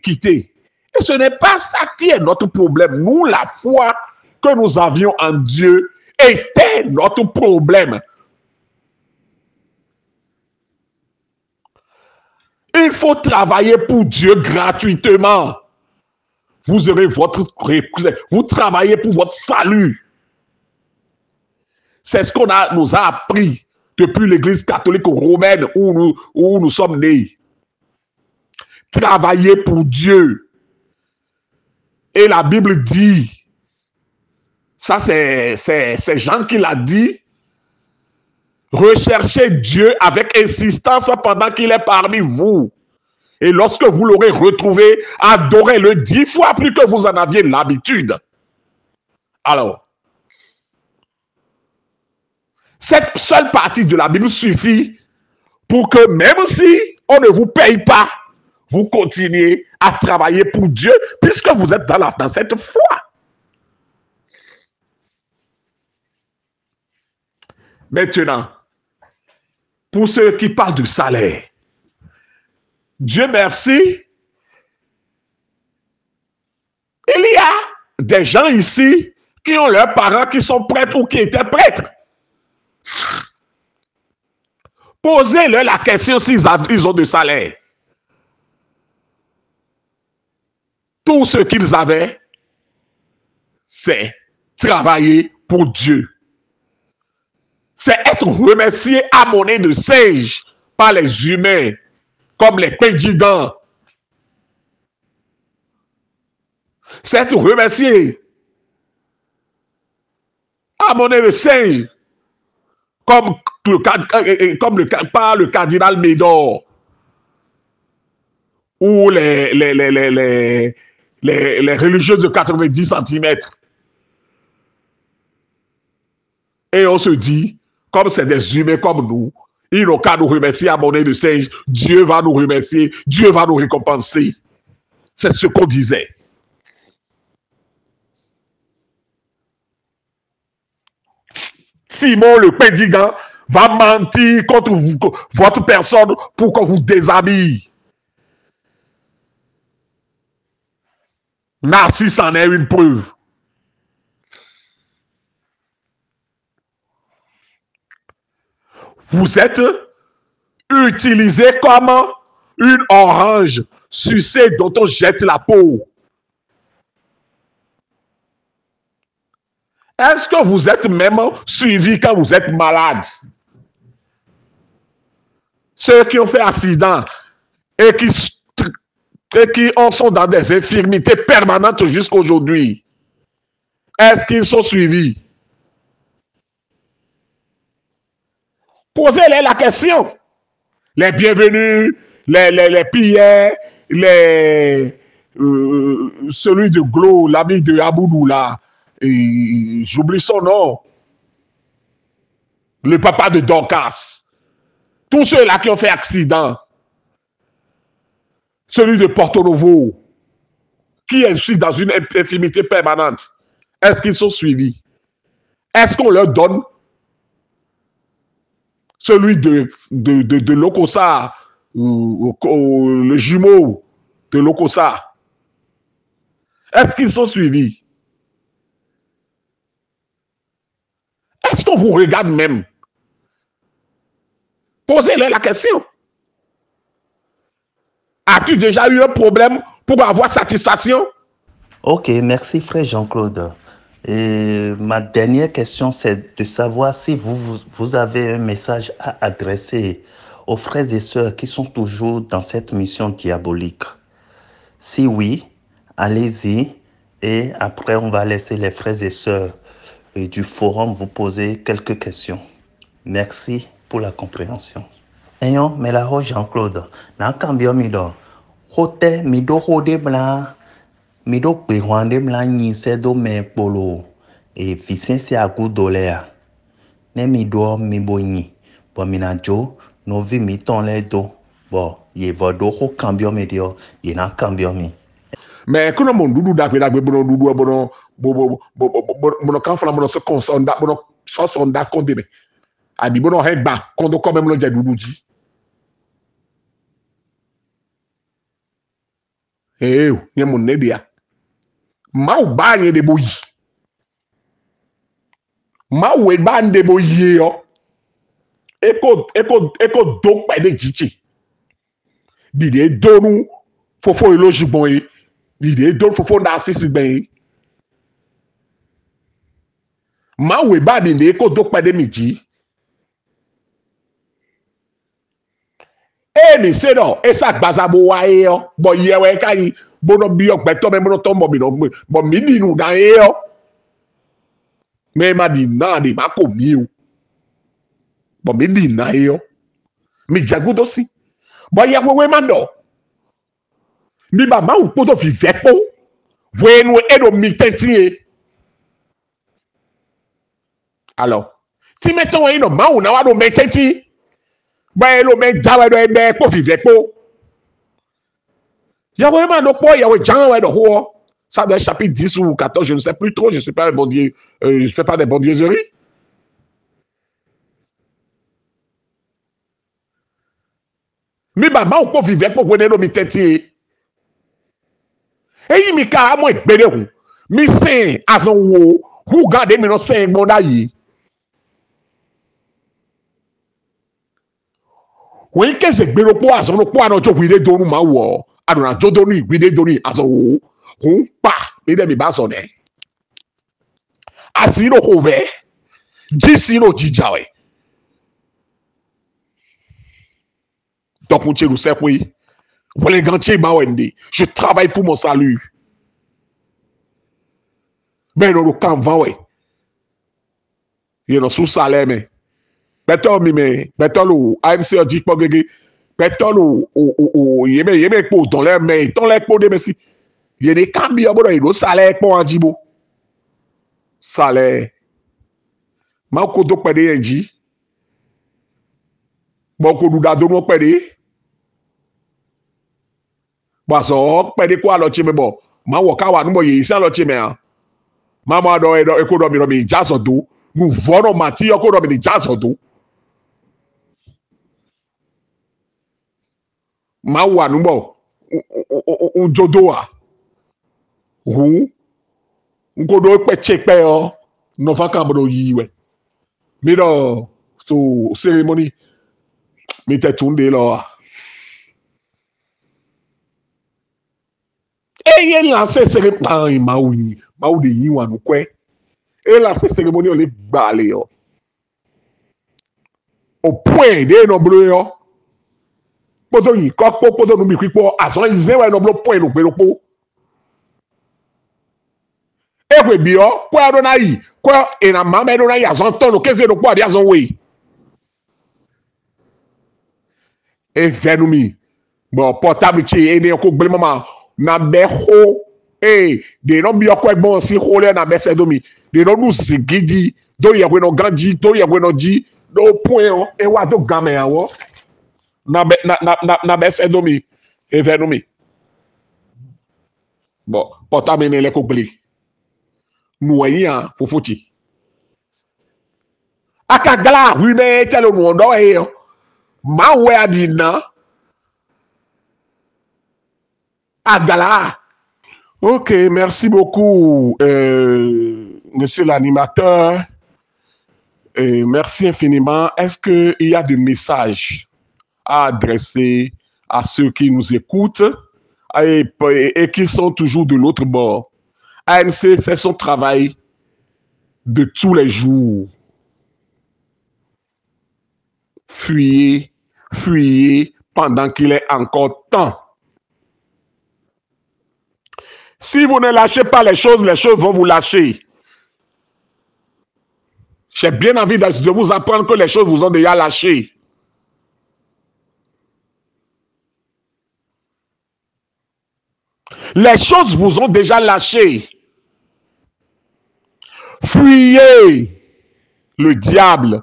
quitter. Et ce n'est pas ça qui est notre problème. Nous, la foi que nous avions en Dieu était notre problème. Il faut travailler pour Dieu gratuitement. Vous aurez vous travaillez pour votre salut. C'est ce qu'on nous a appris depuis l'Église catholique romaine où nous sommes nés. Travailler pour Dieu. Et la Bible dit, ça c'est Jean qui l'a dit, recherchez Dieu avec insistance pendant qu'il est parmi vous. Et lorsque vous l'aurez retrouvé, adorez-le 10 fois plus que vous en aviez l'habitude. Alors, cette seule partie de la Bible suffit pour que même si on ne vous paye pas, vous continuez à travailler pour Dieu puisque vous êtes dans cette foi. Maintenant, pour ceux qui parlent du salaire, Dieu merci, il y a des gens ici qui ont leurs parents qui sont prêtres ou qui étaient prêtres. Posez-leur la question s'ils ont de salaire. Tout ce qu'ils avaient, c'est travailler pour Dieu. C'est être remercié à monnaie de singe par les humains, comme les pédigants. C'est être remercié à monnaie de singe, comme par le cardinal Médor, ou les religieuses de 90 cm. Et on se dit, comme c'est des humains comme nous, ils n'ont qu'à nous remercier à monnaie de singe. Dieu va nous remercier, Dieu va nous récompenser. C'est ce qu'on disait. Simon le pédigant va mentir contre votre personne pour qu'on vous déshabille. Narcisse en est une preuve. Vous êtes utilisé comme une orange sucée dont on jette la peau. Est-ce que vous êtes même suivi quand vous êtes malade? Ceux qui ont fait accident et qui sont dans des infirmités permanentes jusqu'à aujourd'hui, est-ce qu'ils sont suivis? Posez-les la question. Les bienvenus, les pillets, celui de Glo, l'ami de Aboudou là, j'oublie son nom, le papa de Dorcas, tous ceux-là qui ont fait accident, celui de Porto Novo, qui est aussi dans une intimité permanente, est-ce qu'ils sont suivis? Est-ce qu'on leur donne celui de Lokossa, le jumeau de Lokossa? Est-ce qu'ils sont suivis? Est-ce qu'on vous regarde même? Posez-leur la question. As-tu déjà eu un problème pour avoir satisfaction? Ok, merci frère Jean-Claude. Et ma dernière question, c'est de savoir si vous avez un message à adresser aux frères et sœurs qui sont toujours dans cette mission diabolique. Si oui, allez-y. Et après, on va laisser les frères et sœurs du forum vous poser quelques questions. Merci pour la compréhension. Eyon, mais la Jean-Claude, na cambio mido. Hote mido hode bla, mido pehwande bla nyi sedo me polo. E visensi agudolea. Ne mido mibo nyi. Bo minajo, no vi miton le do. Bo, ye vodo ho cambio medio, ye na cambio mi. Mais quand on doudou d'agbe bono doudou bono kan fala bono se consonda bono so sonda konde me. Abi bono hegba kondo quand même le doudou di. Eh, nye mon nebia. Ma ou ba nye de boyi. Ma ou e ba de boyi yo. Eko dok pa de jichi. Di de donu fofo eloji bon yi. Di de donu fofo na sisi ben yi. Ma ou e ba de eko dok pa de miji. E mi se no, e sa gbaza bo wa e yo. Bo yewe kai bono bi ok beto me bono tombo bi no. Bo mi di nou dan e yo. Me ma di nan di ma ko mi yo. Bo mi di nan e yo. Mi jagu dosi. Bo yewe mando. Mi ba ma ou poto fi vepo. We nou e do mi tenti e. Alors, ti meton e no ma ou na wa do me tenti. Ba e lo me jawe do e be po fi vepo. Yahweh mando po Yahweh Jean do ho. Ça doit être chapitre 10 ou 14, je ne sais plus trop, je ne suis pas un bon Dieu, je fais pas des bondieuseries. Mi baba ou po vive pour connaître mi teti. E mi ka mo gbede hu. Mi sen azon wo, hu gade mi no sen bonda yi. When ke se gbero po azon no po anojo wi de donu ma wo. Adona jodonu wi de donu azon wo. Hu pa, mi de mi ba so ne. Asino hove. Jisino jijawe. Donc, mon Dieu, oui. Je travaille pour mon salut. Mais dans le camp, ouais. Il y a sous salaire, mais. Beto mi me, beto lo, AMC a dit pas gege. Beto lo, yeme po, ton l'air, mais, ton l'air po de messi. Il y a des cambi à bon, il y a salaire po en jibo. Salaire. Ma ko do pede enji. Bon ko du da do mo pede. Baso pede kwa lo chime bo. Ma wo ka wa numo ye isa lo chime a. Mama do e do e ko do mi do mi jaso do. Nu vono mati yo ko do mi jaso do. Ma wa numo un jodo a. Hu. Nko do pe chepe yo. No fa ka bo yi we. Mi do so ceremony mi te tunde lo. E ye lancer cérémonie ma ou de yi wa nu kwe. E lancer cérémonie o le gba le yo. Au point de no blo yo. Poto yi kokpo poto nu mi kwipo ason ize we no blo point no pe lo po. E kwe bi yo, kwa do na yi, kwa e na mama do na yi azon ton no keze no po adi azon we. E venu mi. Bon, portable chi e ne ko gble mama na be ho. Eh, de no bi yo kwa bon si ho le na be se do mi. De no nu si gidi, do ye we no ganji, do ye we no ji, do point yo, e wa do game ya wo. Na be se do mi. E venu mi. Bon, portable ne le ko gble. Nou yi an fofoti. Aka gala rune telo nou ndo e yo. Ma we adina. Agala. Ok, merci beaucoup, monsieur l'animateur. Merci infiniment. Est-ce qu'il y a des messages à adresser à ceux qui nous écoutent et qui sont toujours de l'autre bord? ANC fait son travail de tous les jours. Fuyez, fuyez pendant qu'il est encore temps. Si vous ne lâchez pas les choses vont vous lâcher. J'ai bien envie de vous apprendre que les choses vous ont déjà lâché. Les choses vous ont déjà lâché. Fuyez le diable.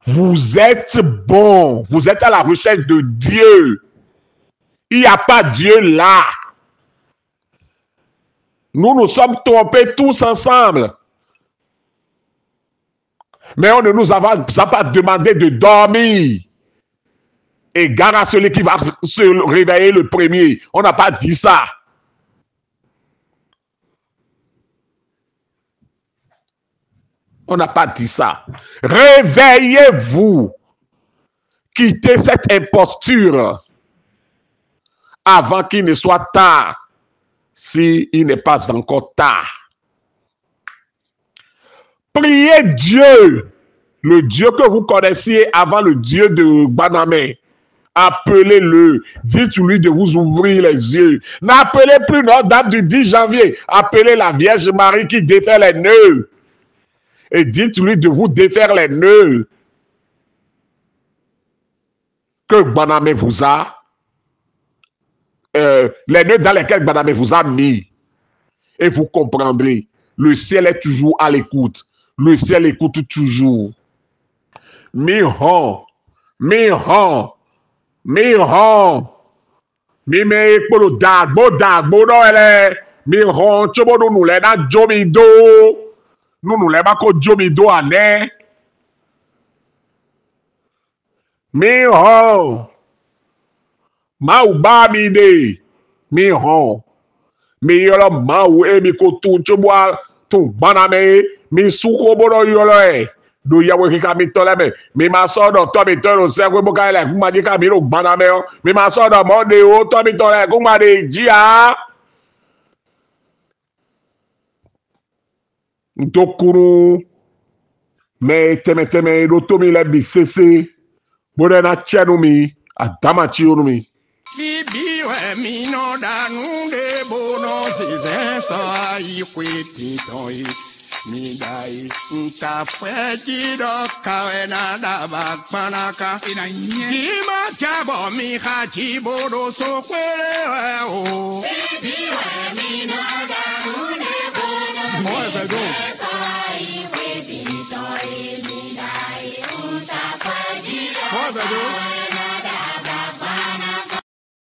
Vous êtes bon. Vous êtes à la recherche de Dieu. Il n'y a pas Dieu là. Nous nous sommes trompés tous ensemble. Mais on ne nous a pas demandé de dormir. Et gare à celui qui va se réveiller le premier. On n'a pas dit ça. On n'a pas dit ça. Réveillez-vous. Quittez cette imposture avant qu'il ne soit tard, s'il n'est pas encore tard. Priez Dieu, le Dieu que vous connaissiez avant le Dieu de Banamé. Appelez-le, dites-lui de vous ouvrir les yeux. N'appelez plus Notre-Dame du 10 janvier. Appelez la Vierge Marie qui défait les nœuds. Et dites-lui de vous défaire les nœuds que Banamé vous a, les nœuds dans lesquels Banamé vous a mis. Et vous comprendrez, le ciel est toujours à l'écoute. Le ciel écoute toujours. Mihon, mihon, mihon, mime polo dagbo no ele, mihon chobo no nule na jomido, no nule bako jomido ane. Mihon, mau ba mi de, mihon, mi yolo mau e mi ko tu chobo tu Banamé. Mi suko bono yolo do yawe ki kami tole mi masodo to mi tolo se ko boka ele kuma di kami ro Banamé mi masodo mo de o to mi tole kuma de jia ntokuru me teme do to mi le bi sese bode na chenu mi adama chi onu mi bibi we mi no danu de bono se sa yi kweti toy mi dai nka fweji do kawena da bakpanaka ima chabo mi hachi bodo so kwere o